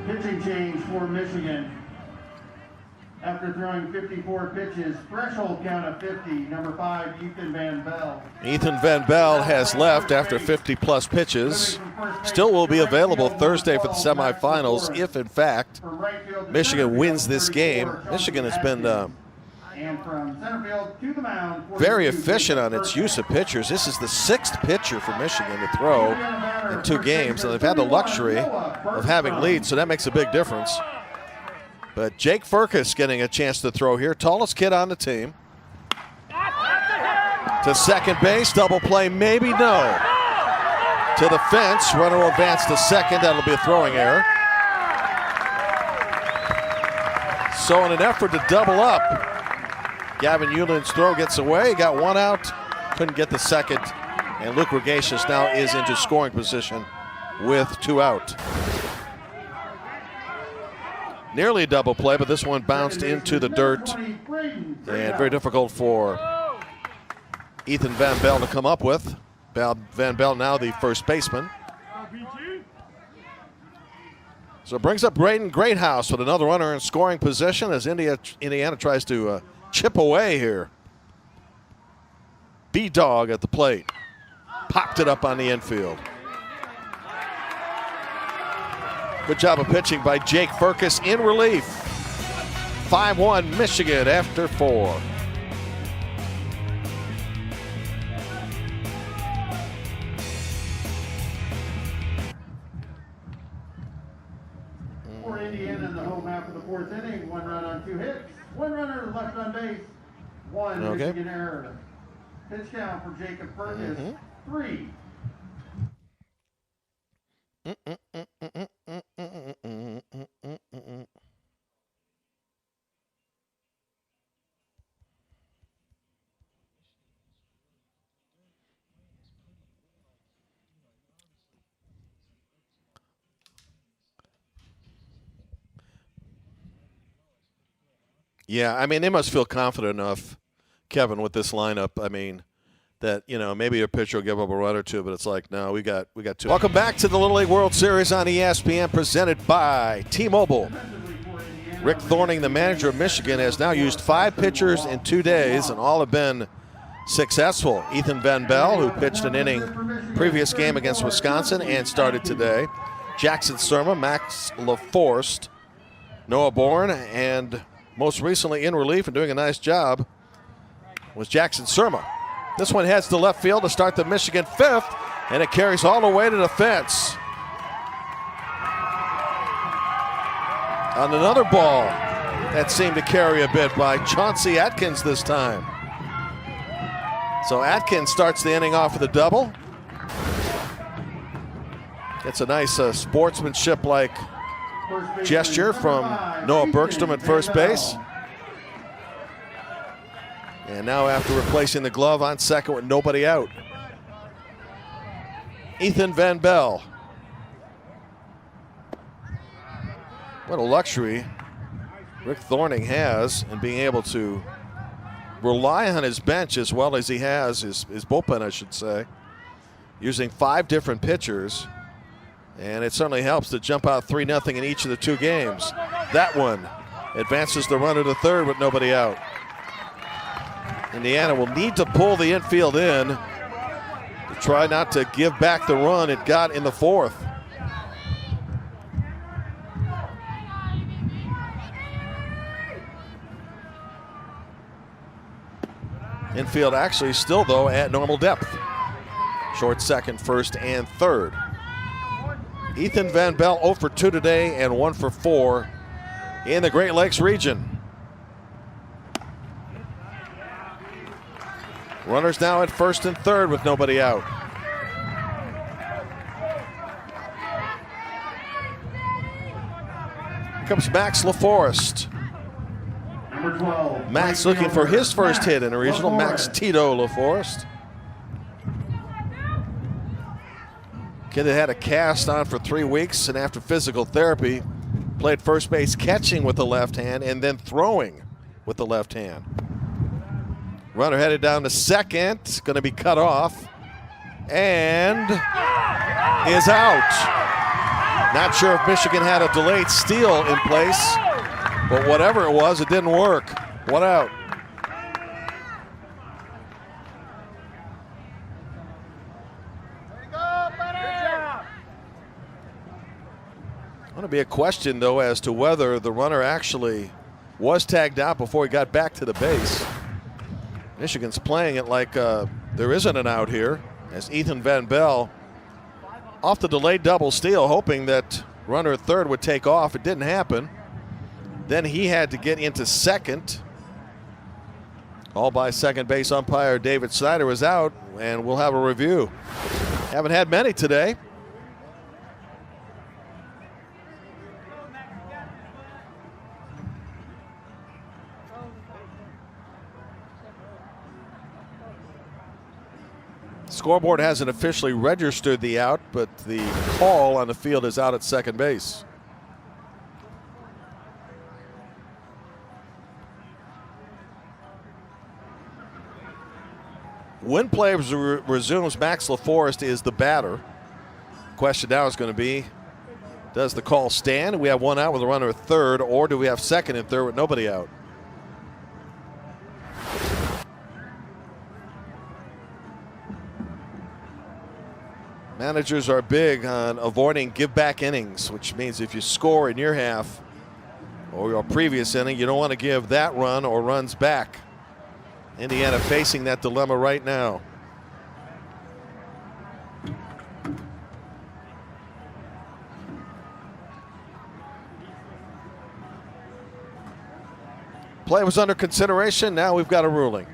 Speaker 4: Pitching change for Michigan. After throwing 54 pitches, threshold count of 50, number 5, Ethan Van Bell.
Speaker 1: Ethan Van Bell has left after 50-plus pitches. Still will be available Thursday for the semifinals if, in fact, Michigan wins this game. Michigan has been
Speaker 4: And from center field to the mound,
Speaker 1: very efficient on its use of pitchers. This is the 6th pitcher for Michigan to throw in 2 games, and they've had the luxury of having leads, so that makes a big difference. But Jake Furcus getting a chance to throw here, tallest kid on the team. To second base, double play, maybe no. To the fence, runner will advance to second, that'll be a throwing error. So in an effort to double up, Gavin Euland's throw gets away, he got 1 out, couldn't get the second, and Luke Regatius now is into scoring position with 2 out. Nearly a double play, but this one bounced into the dirt, and very difficult for Ethan Van Bell to come up with. Van Bell now the first baseman. So it brings up Braden Greathouse with another runner in scoring position as Indiana tries to chip away here. B-Dog at the plate. Popped it up on the infield. Good job of pitching by Jake Furcus in relief. 5-1 Michigan after 4.
Speaker 4: For Indiana in the home half of the 4th inning, 1 run on 2 hits, 1 runner left on base, 1 Michigan error. Pitch count for Jacob Furcus, 3.
Speaker 1: Yeah, I mean, they must feel confident enough, Kevin, with this lineup. I mean, that, you know, maybe a pitcher will give up a run or 2, but it's like, no, we got 2. Welcome back to the Little League World Series on ESPN, presented by T-Mobile. Rick Thorning, the manager of Michigan, has now used 5 pitchers in 2 days, and all have been successful. Ethan Van Bell, who pitched an inning previous game against Wisconsin and started today. Jackson Surma, Max LaForest, Noah Bourne, and most recently in relief and doing a nice job was Jackson Surma. This one heads to left field to start the Michigan 5th, and it carries all the way to the fence. On another ball that seemed to carry a bit by Chauncey Atkins this time. So Atkins starts the inning off with a double. It's a nice sportsmanship-like gesture from Noah Bergstrom at first base. And now after replacing the glove on second with nobody out, Ethan Van Bell. What a luxury Rick Thorning has in being able to rely on his bench as well as he has, his bullpen, I should say, using 5 different pitchers. And it certainly helps to jump out 3-0 in each of the 2 games. That one advances the runner to third with nobody out. Indiana will need to pull the infield in to try not to give back the run it got in the 4th. Infield actually still, though, at normal depth. Short, second, first, and third. Ethan Van Bell 0 for 2 today and 1 for 4 in the Great Lakes region. Runners now at first and third with nobody out. Here comes Max LaForest.
Speaker 4: Number 12.
Speaker 1: Max looking for his first hit in a regional. Max Tito LaForest. Kid that had a cast on for 3 weeks, and after physical therapy, played first base catching with the left hand and then throwing with the left hand. Runner headed down to second, going to be cut off, and is out. Not sure if Michigan had a delayed steal in place, But whatever it was, it didn't work. One out. Going to be a question, though, as to whether the runner actually was tagged out before he got back to the base. Michigan's playing it like there isn't an out here, as Ethan Van Bell off the delayed double steal, hoping that runner at third would take off. It didn't happen. Then he had to get into second. All by second base umpire David Snyder was out, and we'll have a review. Haven't had many today. Scoreboard hasn't officially registered the out, but the call on the field is out at second base. When play resumes, Max LaForest is the batter. Question now is going to be, does the call stand? We have one out with a runner at third, or do we have second and third with nobody out? Managers are big on avoiding give-back innings, which means if you score in your half or your previous inning, you don't want to give that run or runs back. Indiana facing that dilemma right now. Play was under consideration. Now we've got a ruling.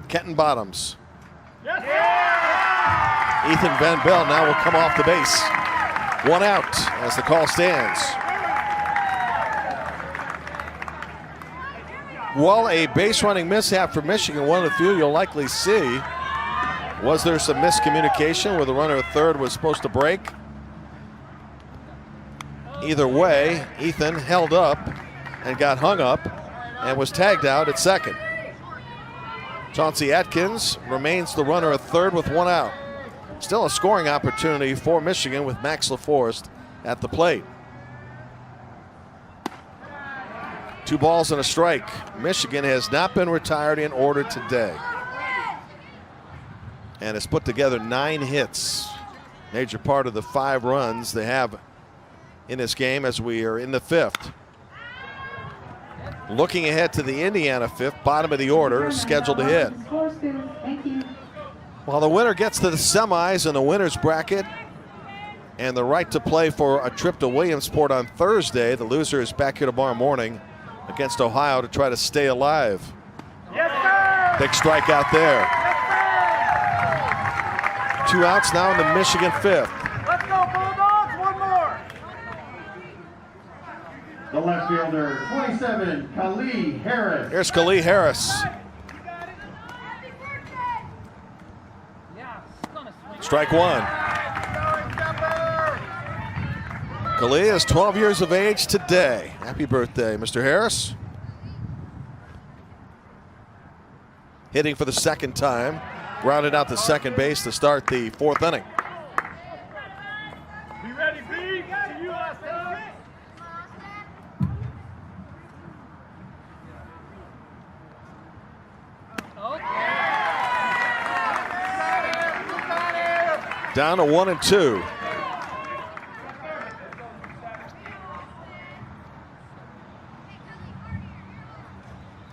Speaker 1: Kenton Bottoms. Yes. Ethan Van Bell now will come off the base. One out as the call stands. Well, a base running mishap for Michigan, one of the few you'll likely see. Was there some miscommunication where the runner at third was supposed to break? Either way, Ethan held up and got hung up and was tagged out at second. Chauncey Atkins remains the runner at third with one out. Still a scoring opportunity for Michigan with Max LaForest at the plate. 2 balls and a strike. Michigan has not been retired in order today, and has put together 9 hits. Major part of the 5 runs they have in this game as we are in the 5th. Looking ahead to the Indiana 5th, bottom of the order, scheduled to hit. While the winner gets to the semis in the winner's bracket and the right to play for a trip to Williamsport on Thursday, the loser is back here tomorrow morning against Ohio to try to stay alive. Yes, sir. Big strikeout there. Yes, 2 outs now in the Michigan 5th.
Speaker 4: Let's go, Bulldogs, one more. The left fielder, 27, Khalil Harris.
Speaker 1: Here's Khalil Harris. Strike one. Khalil is 12 years of age today. Happy birthday, Mr. Harris. Hitting for the second time. Grounded out to second base to start the 4th inning.
Speaker 4: Be ready, B. See you last time.
Speaker 1: Down to 1 and 2.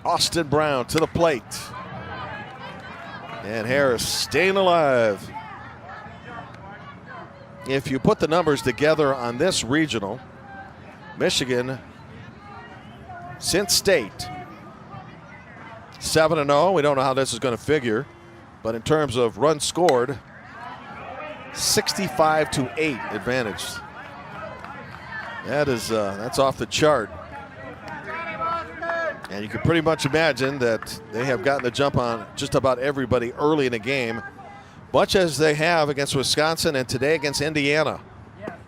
Speaker 1: Austin Brown to the plate. And Harris staying alive. If you put the numbers together on this regional, Michigan, since state, 7-0. We don't know how this is going to figure, but in terms of runs scored, 65-8 advantage. That's off the chart. And you can pretty much imagine that they have gotten the jump on just about everybody early in the game, much as they have against Wisconsin and today against Indiana.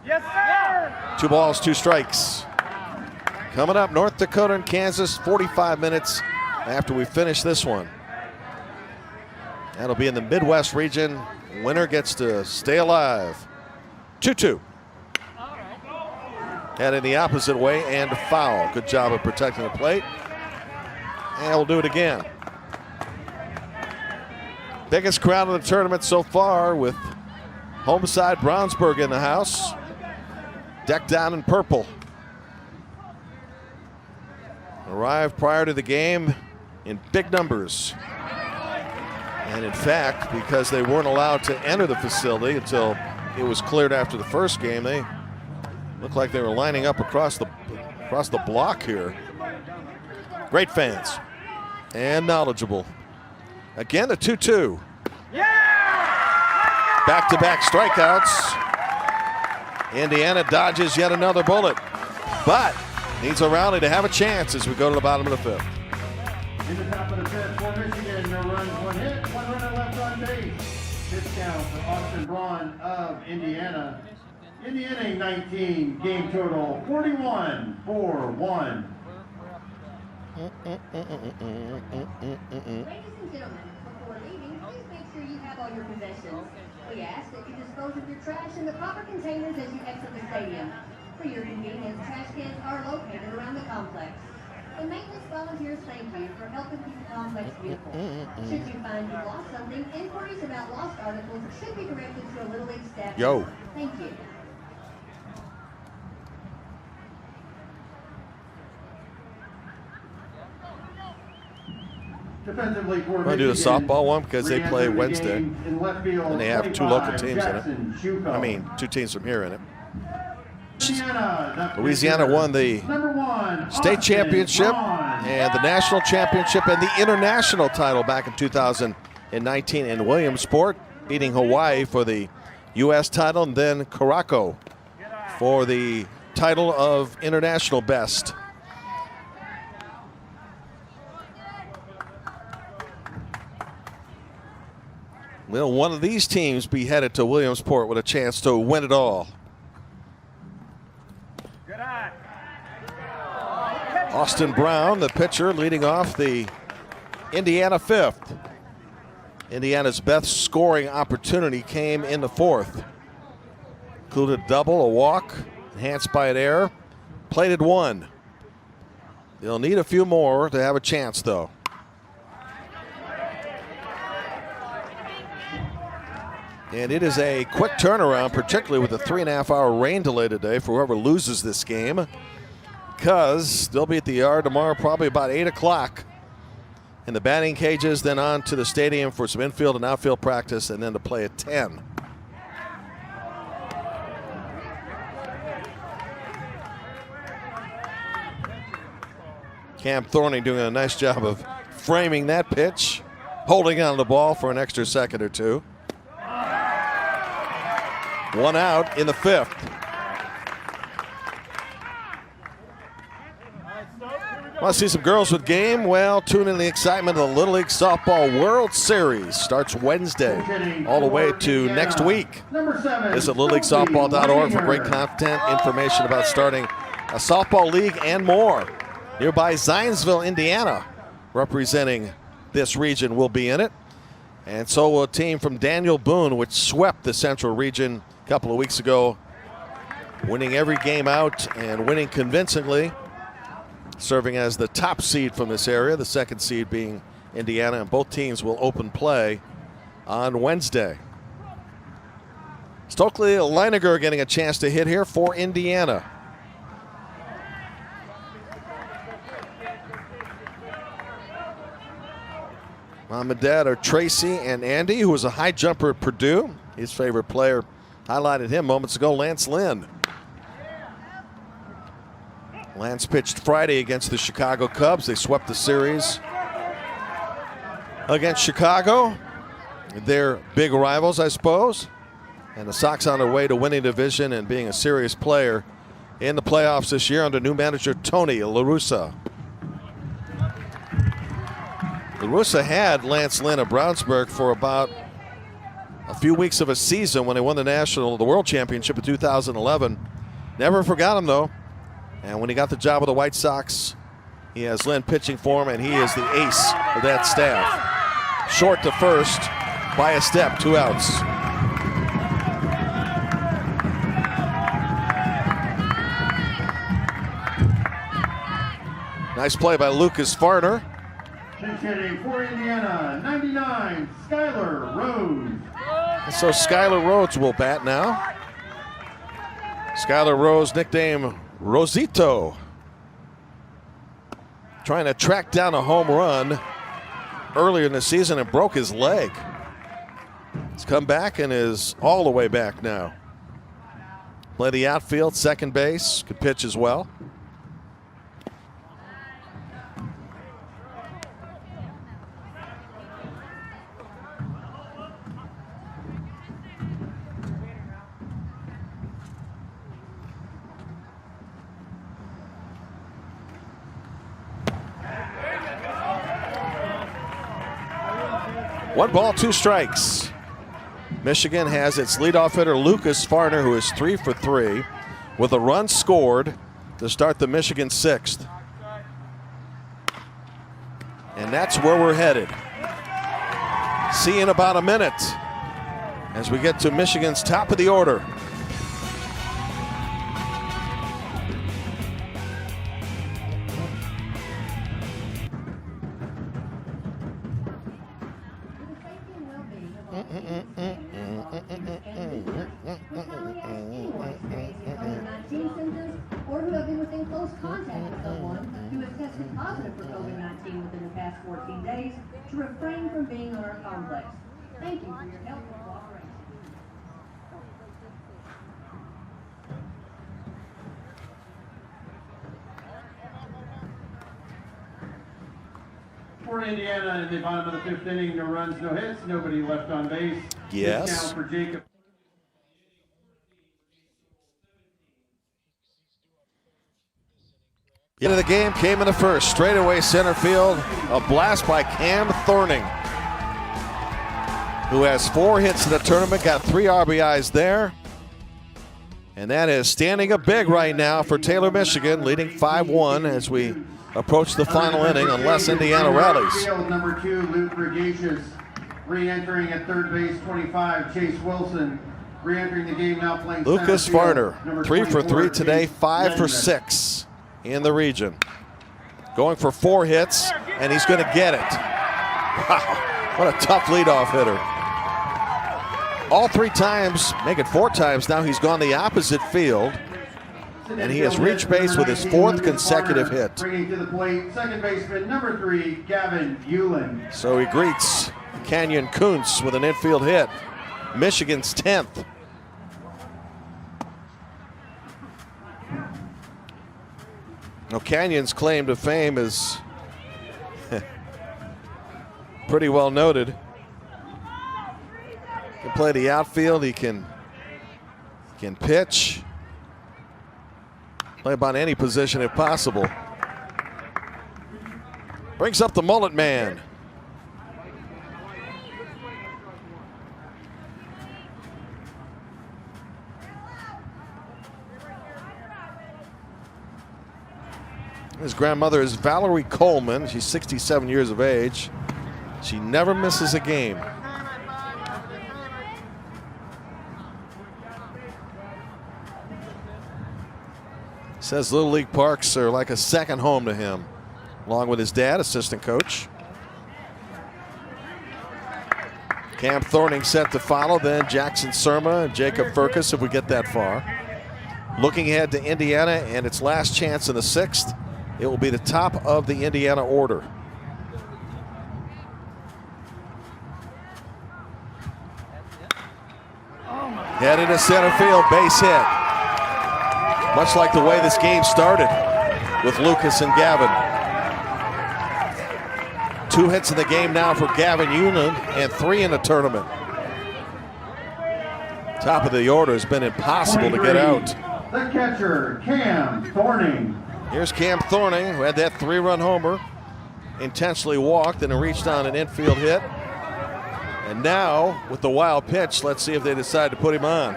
Speaker 4: Yes, sir.
Speaker 1: 2 balls, 2 strikes. Coming up, North Dakota and Kansas, 45 minutes after we finish this one. That'll be in the Midwest region. Winner gets to stay alive. 2-2. Heading the opposite way and foul. Good job of protecting the plate. And we'll do it again. Biggest crowd of the tournament so far, with home side Brownsburg in the house. Decked out in purple. Arrived prior to the game in big numbers. And in fact, because they weren't allowed to enter the facility until it was cleared after the first game, they looked like they were lining up across the block here. Great fans and knowledgeable. Again, a 2-2. Back-to-back strikeouts. Indiana dodges yet another bullet, but needs a rally to have a chance as we go to the bottom of the fifth.
Speaker 4: In the top of the fifth for Michigan, no runs, one hit, one runner left on base. Pitch count for Austin Braun of Indiana. In the inning, 19, game total 41-4-1.
Speaker 5: Ladies and gentlemen, before leaving, please make sure you have all your possessions. We ask that you dispose of your trash in the proper containers as you exit the stadium. For your convenience, trash cans are located around the complex. The maintenance volunteers thank you for helping keep the complex beautiful. Should you find you've lost something, inquiries about lost articles should be directed to a Little League staff. Thank you.
Speaker 4: Defensively for
Speaker 1: I'm going to do the softball one because they play Wednesday, and they have two local teams in it. I mean, two teams from here in it. Louisiana won the state championship and the national championship and the international title back in 2019 in Williamsport, beating Hawaii for the U.S. title, and then Caraco for the title of international best. Will one of these teams be headed to Williamsport with a chance to win it all? Austin Brown, the pitcher, leading off the Indiana fifth. Indiana's best scoring opportunity came in the fourth. Included a double, a walk, enhanced by an error, plated one. They'll need a few more to have a chance, though. And it is a quick turnaround, particularly with the 3.5-hour rain delay today for whoever loses this game, because they'll be at the yard tomorrow probably about 8 o'clock in the batting cages, then on to the stadium for some infield and outfield practice, and then to play at 10. Cam Thorning doing a nice job of framing that pitch, holding on to the ball for an extra second or two. One out in the fifth. Want to see some girls with game? Well, tune in the excitement of the Little League Softball World Series. Starts Wednesday all the way to next week. Visit littleLeagueSoftball.org for great content, information about starting a softball league, and more. Nearby Zionsville, Indiana, representing this region, will be in it. And so will a team from Daniel Boone, which swept the Central region a couple of weeks ago, winning every game out and winning convincingly, serving as the top seed from this area, the second seed being Indiana, and both teams will open play on Wednesday. Stokely Leiniger getting a chance to hit here for Indiana. Mom and Dad are Tracy and Andy, who was a high jumper at Purdue. His favorite player, highlighted him moments ago, Lance Lynn. Lance pitched Friday against the Chicago Cubs. They swept the series against Chicago. They're big rivals, I suppose. And the Sox on their way to winning division and being a serious player in the playoffs this year under new manager Tony La Russa. La Russa had Lance Lynn of Brownsburg for about a few weeks of a season when they won the World Championship in 2011. Never forgot him, though. And when he got the job with the White Sox, he has Lynn pitching for him, and he is the ace of that staff. Short to first by a step, 2 outs. Nice play by Lucas Farner.
Speaker 4: Pinch hitting for Indiana, 99, Skylar Rose.
Speaker 1: And so Skylar Rhodes will bat now. Skylar Rose, nicknamed Rosito. Trying to track down a home run earlier in the season and broke his leg. He's come back and is all the way back now. Play the outfield, second base, could pitch as well. One ball, two strikes. Michigan has its leadoff hitter, Lucas Farner, who is 3 for 3, with a run scored to start the Michigan sixth. And that's where we're headed. See you in about a minute as we get to Michigan's top of the order.
Speaker 5: Or who have been within close contact with someone who has tested positive for COVID-19 within the past 14 days to refrain from being on our complex. Thank you for your help and cooperation.
Speaker 4: For Indiana in the bottom of the fifth inning, no runs, no hits, nobody left on base.
Speaker 1: Yes.
Speaker 4: Discount for Jacob.
Speaker 1: Into the game came in the first, straightaway center field, a blast by Cam Thorning, who has 4 hits in the tournament, got 3 RBIs there. And that is standing up big right now for Taylor, Michigan, leading 5-1 as we approach the final inning unless Indiana rallies.
Speaker 4: Field, number 2, Luke Regatius. Re-entering at third base, 25, Chase Wilson. Re-entering the game now playing
Speaker 1: Lucas
Speaker 4: center field,
Speaker 1: Farner, 3 for 3 today, 5 for 6 in the region. Going for 4 hits, and he's going to get it. Wow, what a tough leadoff hitter. All 3 times, make it 4 times now, he's gone the opposite field, and he has reached base with his 4th consecutive hit.
Speaker 4: Bringing to the plate, second baseman, number 3, Gavin Hewlin.
Speaker 1: So he greets Canyon Kuntz with an infield hit. Michigan's 10th. Now Canyon's claim to fame is pretty well noted. He can play the outfield, he can pitch, play about any position if possible. Brings up the mullet man. His grandmother is Valerie Coleman. She's 67 years of age. She never misses a game. Says Little League parks are like a second home to him, along with his dad, assistant coach. Cam Thorning set to follow, then Jackson Surma and Jacob Furcus if we get that far. Looking ahead to Indiana and its last chance in the 6th. It will be the top of the Indiana order. Headed to center field, base hit. Much like the way this game started with Lucas and Gavin. 2 hits in the game now for Gavin Hewlin and 3 in the tournament. Top of the order has been impossible to get out.
Speaker 4: The catcher, Cam Thorning.
Speaker 1: Here's Cam Thorning, who had that 3-run homer, intentionally walked and reached on an infield hit. And now, with the wild pitch, let's see if they decide to put him on.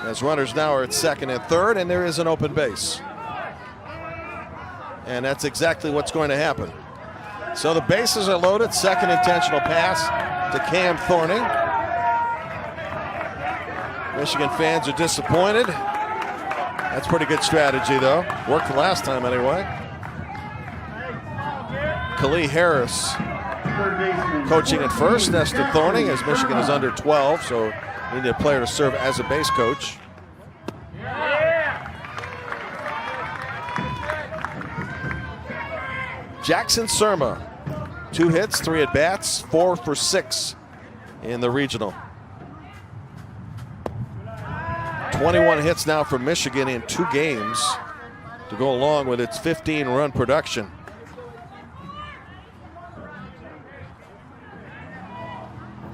Speaker 1: As runners now are at second and third, and there is an open base. And that's exactly what's going to happen. So the bases are loaded, second intentional pass to Cam Thorning. Michigan fans are disappointed That's pretty good strategy, though. Worked the last time, anyway. Khalil Harris coaching at first. Nestor Thorning, as Michigan is under 12, so we need a player to serve as a base coach. Jackson Surma, 2 hits, 3 at bats, 4 for 6 in the regional. 21 hits now for Michigan in 2 games to go along with its 15-run production.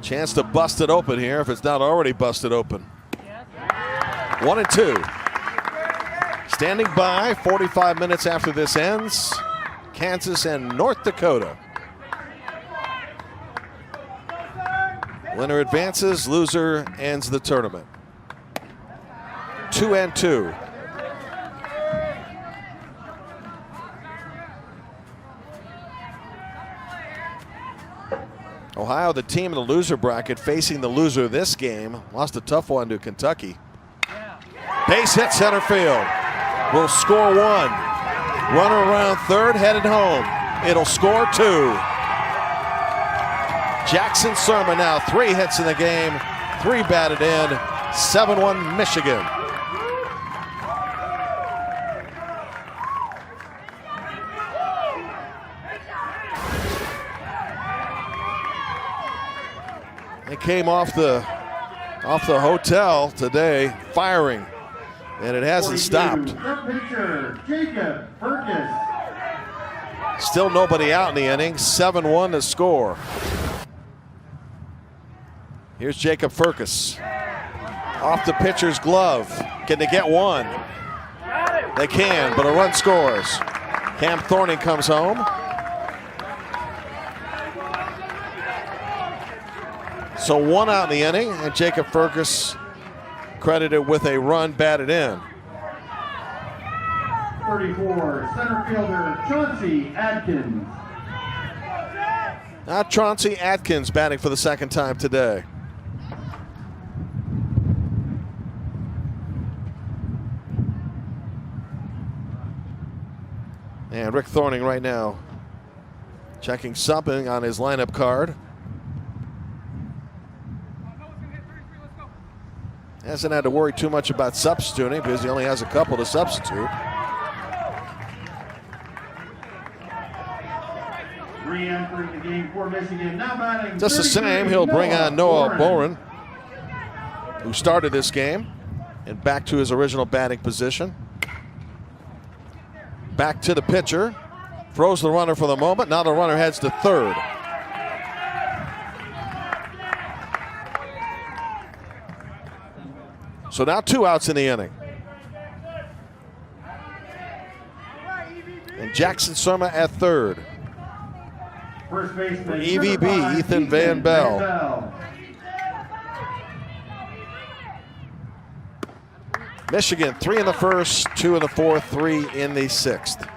Speaker 1: Chance to bust it open here if it's not already busted open. 1-2. Standing by 45 minutes after this ends. Kansas and North Dakota. Winner advances, loser ends the tournament. 2-2. Ohio, the team in the loser bracket, facing the loser of this game. Lost a tough one to Kentucky. Base hit center field. Will score 1. Runner around third, headed home. It'll score 2. Jackson Surma now 3 hits in the game, 3 batted in, 7-1 Michigan. It came off the hotel today, firing, and it hasn't stopped.
Speaker 4: Pitcher, Jacob Burgess.
Speaker 1: Still nobody out in the inning. 7-1 to score. Here's Jacob Furcus. Off the pitcher's glove. Can they get one? They can, but a run scores. Cam Thorning comes home. So 1 out in the inning, and Jacob Furcus credited with a run batted in.
Speaker 4: 34, center fielder Chauncey Adkins.
Speaker 1: Now Chauncey Adkins batting for the 2nd time today. And Rick Thorning right now checking something on his lineup card. Hasn't had to worry too much about substituting because he only has a couple to substitute.
Speaker 4: Re-entering the game for Michigan. Now batting.
Speaker 1: Just the same, he'll bring on Noah Boren, who started this game, and back to his original batting position. Back to the pitcher. Throws the runner for the moment. Now the runner heads to third. So now 2 outs in the inning. And Jackson Surma at third.
Speaker 4: First baseman,
Speaker 1: EVB, Ethan Van Bell. Michigan 3 in the first, 2 in the fourth, 3 in the 6th.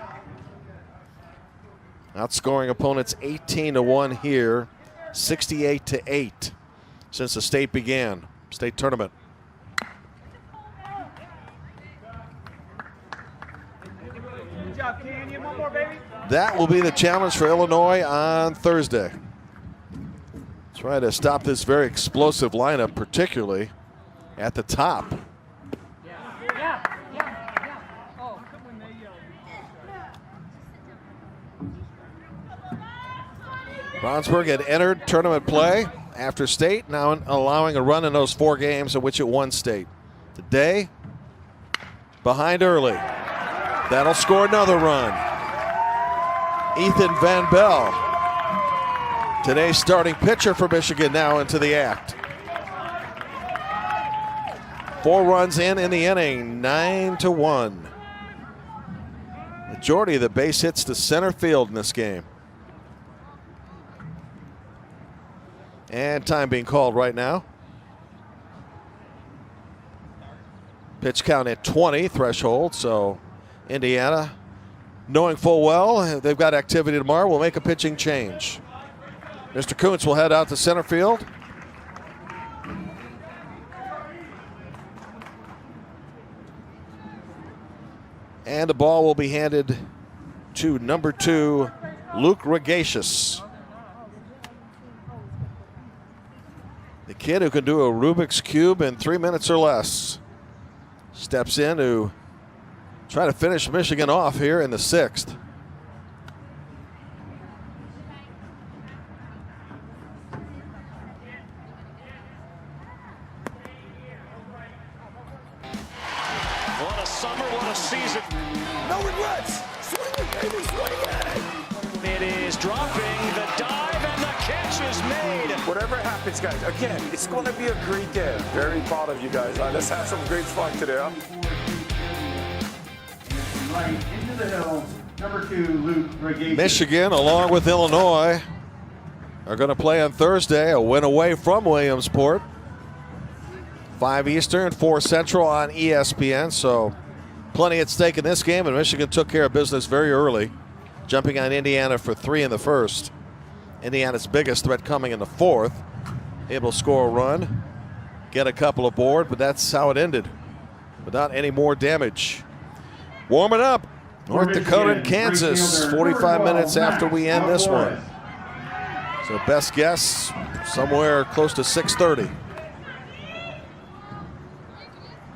Speaker 1: Outscoring opponents 18-1 here, 68-8 since the state began, state tournament. That will be the challenge for Illinois on Thursday. Try to stop this very explosive lineup, particularly at the top. Brownsburg had entered tournament play after state, now allowing a run in those 4 games in which it won state. Today, behind early. That'll score another run. Ethan Van Bell, today's starting pitcher for Michigan, now into the act. 4 runs in the inning, 9-1. Majority of the base hits to center field in this game. And time being called right now. Pitch count at 20 threshold, so Indiana, knowing full well they've got activity tomorrow, will make a pitching change. Mr. Kuntz will head out to center field. And the ball will be handed to number 2, Luke Regatius. The kid who can do a Rubik's Cube in 3 minutes or less steps in to try to finish Michigan off here in the 6th.
Speaker 2: What a summer, what a season.
Speaker 3: No regrets. Swing it, baby, swing it.
Speaker 2: It is dropping, the dive, and the catch is made.
Speaker 3: Whatever happens, guys, again, it's going to be a great day. Very proud of you guys. Let's have some great fun today. Huh?
Speaker 4: Right into the hill, number 2, Luke Regatius.
Speaker 1: Michigan, along with Illinois, are going to play on Thursday, a win away from Williamsport. 5 Eastern, 4 Central on ESPN, so plenty at stake in this game, and Michigan took care of business very early, jumping on Indiana for 3 in the first. Indiana's biggest threat coming in the 4th. Able to score a run, get a couple aboard, but that's how it ended, without any more damage. Warming up, North Dakota and Kansas, 45 minutes after we end this one. So best guess, somewhere close to 6:30.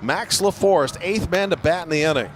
Speaker 1: Max LaForest, 8th man to bat in the inning.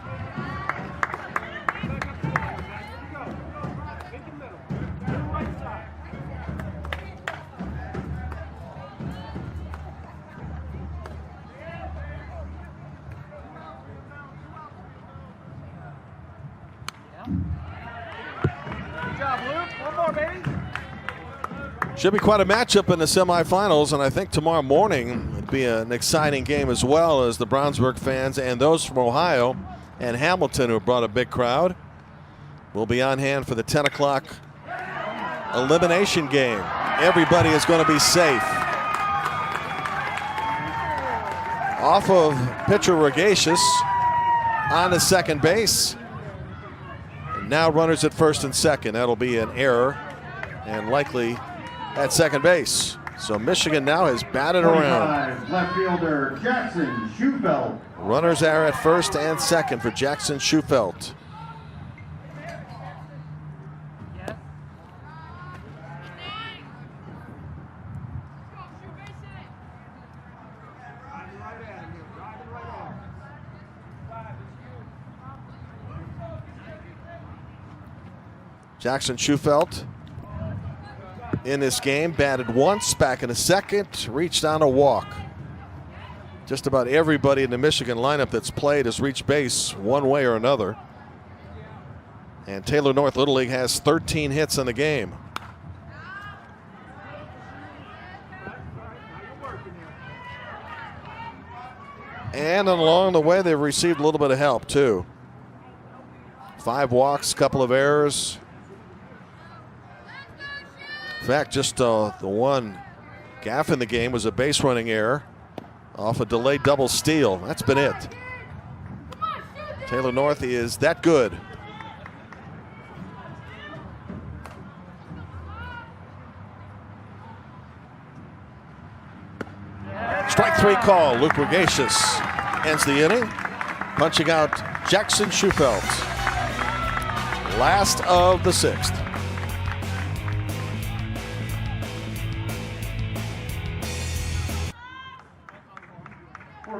Speaker 1: Should be quite a matchup in the semifinals, and I think tomorrow morning it'd be an exciting game as well, as the Brownsburg fans and those from Ohio and Hamilton, who brought a big crowd, will be on hand for the 10 o'clock elimination game. Everybody is going to be safe. Off of pitcher Regatius on the second base. And now runners at first and second. That'll be an error, and likely at second base. So Michigan now has batted around.
Speaker 4: Left fielder Jackson Schufelt.
Speaker 1: Runners are at first and second for Jackson Schufelt. Jackson Schufelt in this game batted once, back in a second, reached on a walk. Just about everybody in the Michigan lineup that's played has reached base one way or another. And Taylor North Little League has 13 hits in the game. And along the way, they've received a little bit of help too. 5 walks, couple of errors. In fact, just the one gaff in the game was a base running error off a delayed double steal. That's been it. Taylor North is that good. Strike 3 call. Luke Regatius ends the inning, punching out Jackson Schufelt. Last of the 6th.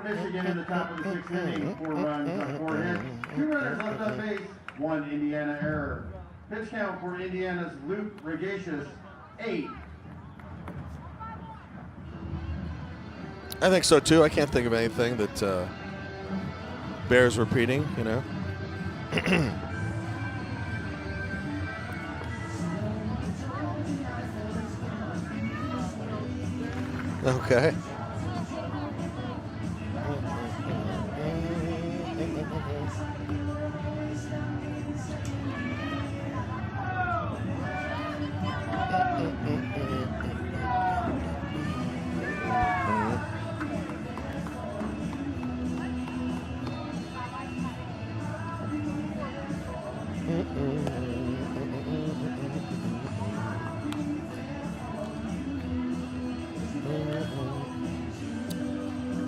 Speaker 4: Michigan in the top of the 6th inning, 4 runs on 4 hits, 2 runners left on base, 1 Indiana error. Pitch count for Indiana's Luke Regatius, 8.
Speaker 1: I think so too. I can't think of anything that bears repeating, you know. Okay.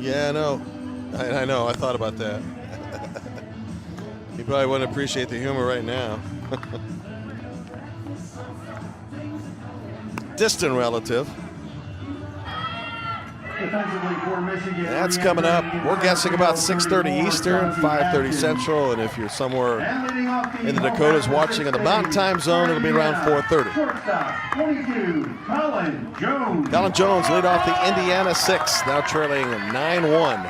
Speaker 1: Yeah, I know. I know. I thought about that. You probably wouldn't appreciate the humor right now. Distant relative.
Speaker 4: Defensively for Michigan.
Speaker 1: That's coming up. We're guessing about 6:30 Eastern, 5:30 Central, and if you're somewhere in the Dakotas watching in the Mountain Time Zone, it'll be around 4:30.
Speaker 4: Shortstop, 22, Colin Jones.
Speaker 1: Colin Jones lead off the Indiana 6, now trailing 9-1.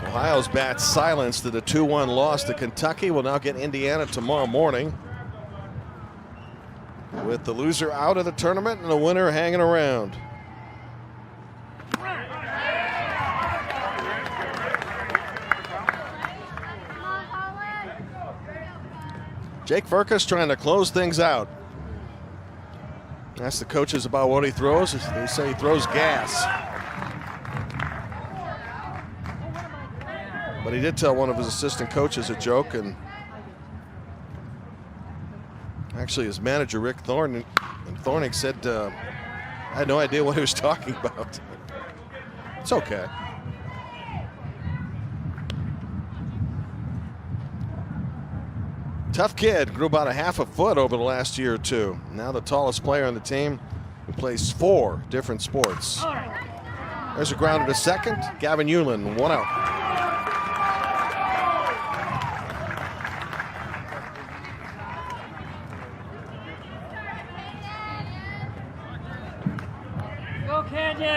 Speaker 1: Ohio's bat silenced at a 2-1 loss to Kentucky. Will now get Indiana tomorrow morning, with the loser out of the tournament and the winner hanging around. Jake Furcus trying to close things out. Ask the coaches about what he throws. They say he throws gas. But he did tell one of his assistant coaches a joke, and actually his manager, Rick Thornton, said, I had no idea what he was talking about. It's okay. Tough kid, grew about a half a foot over the last year or two. Now the tallest player on the team, who plays 4 different sports. There's a grounder to second. Gavin Hewlin, 1 out.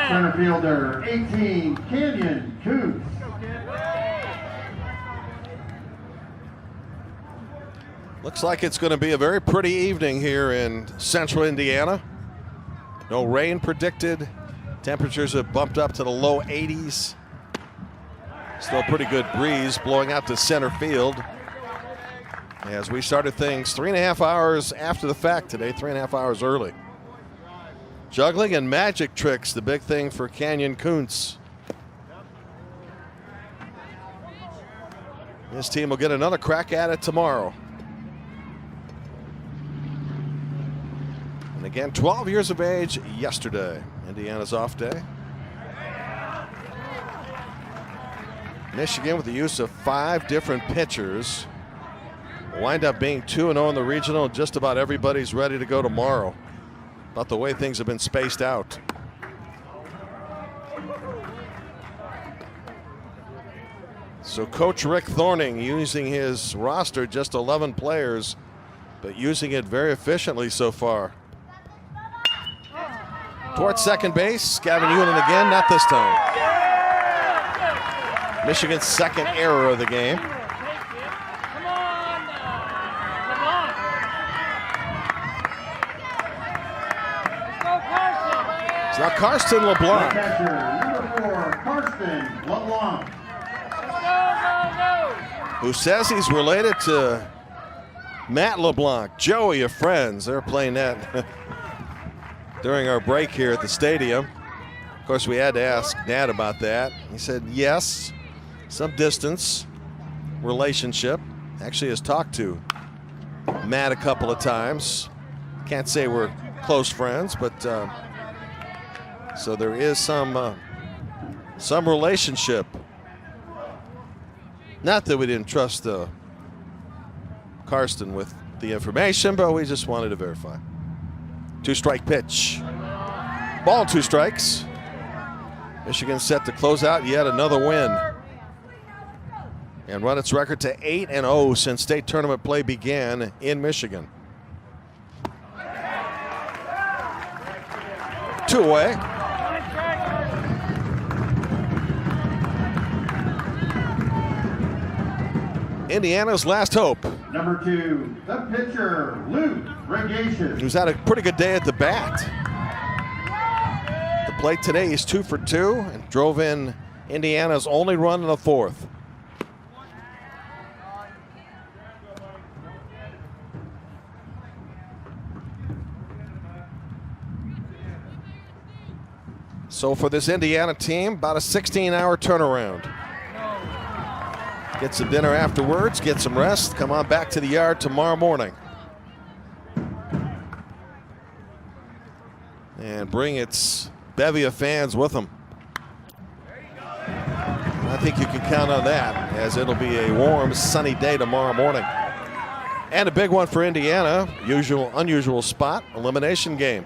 Speaker 4: Center fielder, 18, Canyon Coots.
Speaker 1: Looks like it's going to be a very pretty evening here in central Indiana. No rain predicted. Temperatures have bumped up to the low 80s. Still a pretty good breeze blowing out to center field. As we started things 3.5 hours after the fact today, 3.5 hours early. Juggling and magic tricks, the big thing for Canyon Kuntz. This team will get another crack at it tomorrow. And again, 12 years of age yesterday, Indiana's off day. Michigan, with the use of 5 different pitchers, will wind up being 2-0 in the regional. Just about everybody's ready to go tomorrow. About the way things have been spaced out. So Coach Rick Thorning using his roster, just 11 players, but using it very efficiently so far. Towards second base, Gavin Hewlin again, not this time. Michigan's second error of the game. It's now Karsten LeBlanc.
Speaker 4: Catcher, number 4, Karsten LeBlanc.
Speaker 1: Who says he's related to Matt LeBlanc. Joey of Friends. They're playing that during our break here at the stadium. Of course, we had to ask Nat about that. He said yes, some distance relationship. Actually has talked to Matt a couple of times. Can't say we're close friends, but so there is some relationship. Not that we didn't trust Karsten with the information, but we just wanted to verify. 2-strike pitch. Ball, 2 strikes. Michigan set to close out yet another win and run its record to 8-0 since state tournament play began in Michigan. 2 away. Indiana's last hope.
Speaker 4: Number 2, the pitcher, Luke Regation.
Speaker 1: Who's had a pretty good day at the bat. The plate today, he's 2 for 2 and drove in Indiana's only run in the 4th. So for this Indiana team, about a 16-hour turnaround. Get some dinner afterwards, get some rest, come on back to the yard tomorrow morning. and bring its bevy of fans with them. I think you can count on that, as it'll be a warm, sunny day tomorrow morning. And a big one for Indiana, unusual spot, elimination game.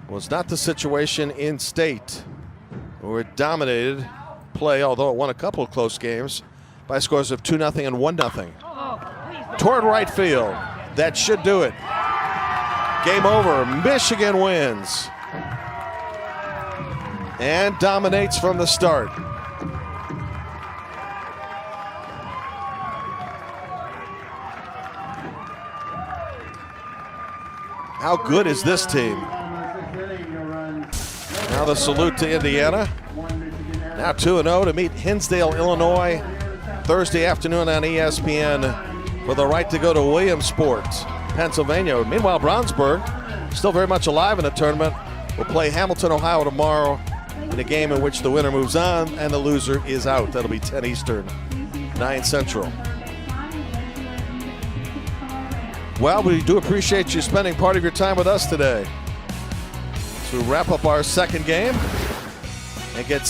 Speaker 1: Was not the situation in state, where it dominated play, although it won a couple of close games by scores of 2-0 and 1-0. Toward right field. That should do it. Game over. Michigan wins and dominates from the start. How good is this team? Now the salute to Indiana. Now 2-0 to meet Hinsdale, Illinois, Thursday afternoon on ESPN for the right to go to Williamsport, Pennsylvania. Meanwhile, Brownsburg, still very much alive in the tournament, will play Hamilton, Ohio tomorrow in a game in which the winner moves on and the loser is out. That'll be 10 Eastern, 9 Central. Well, we do appreciate you spending part of your time with us today. So we wrap up our second game and get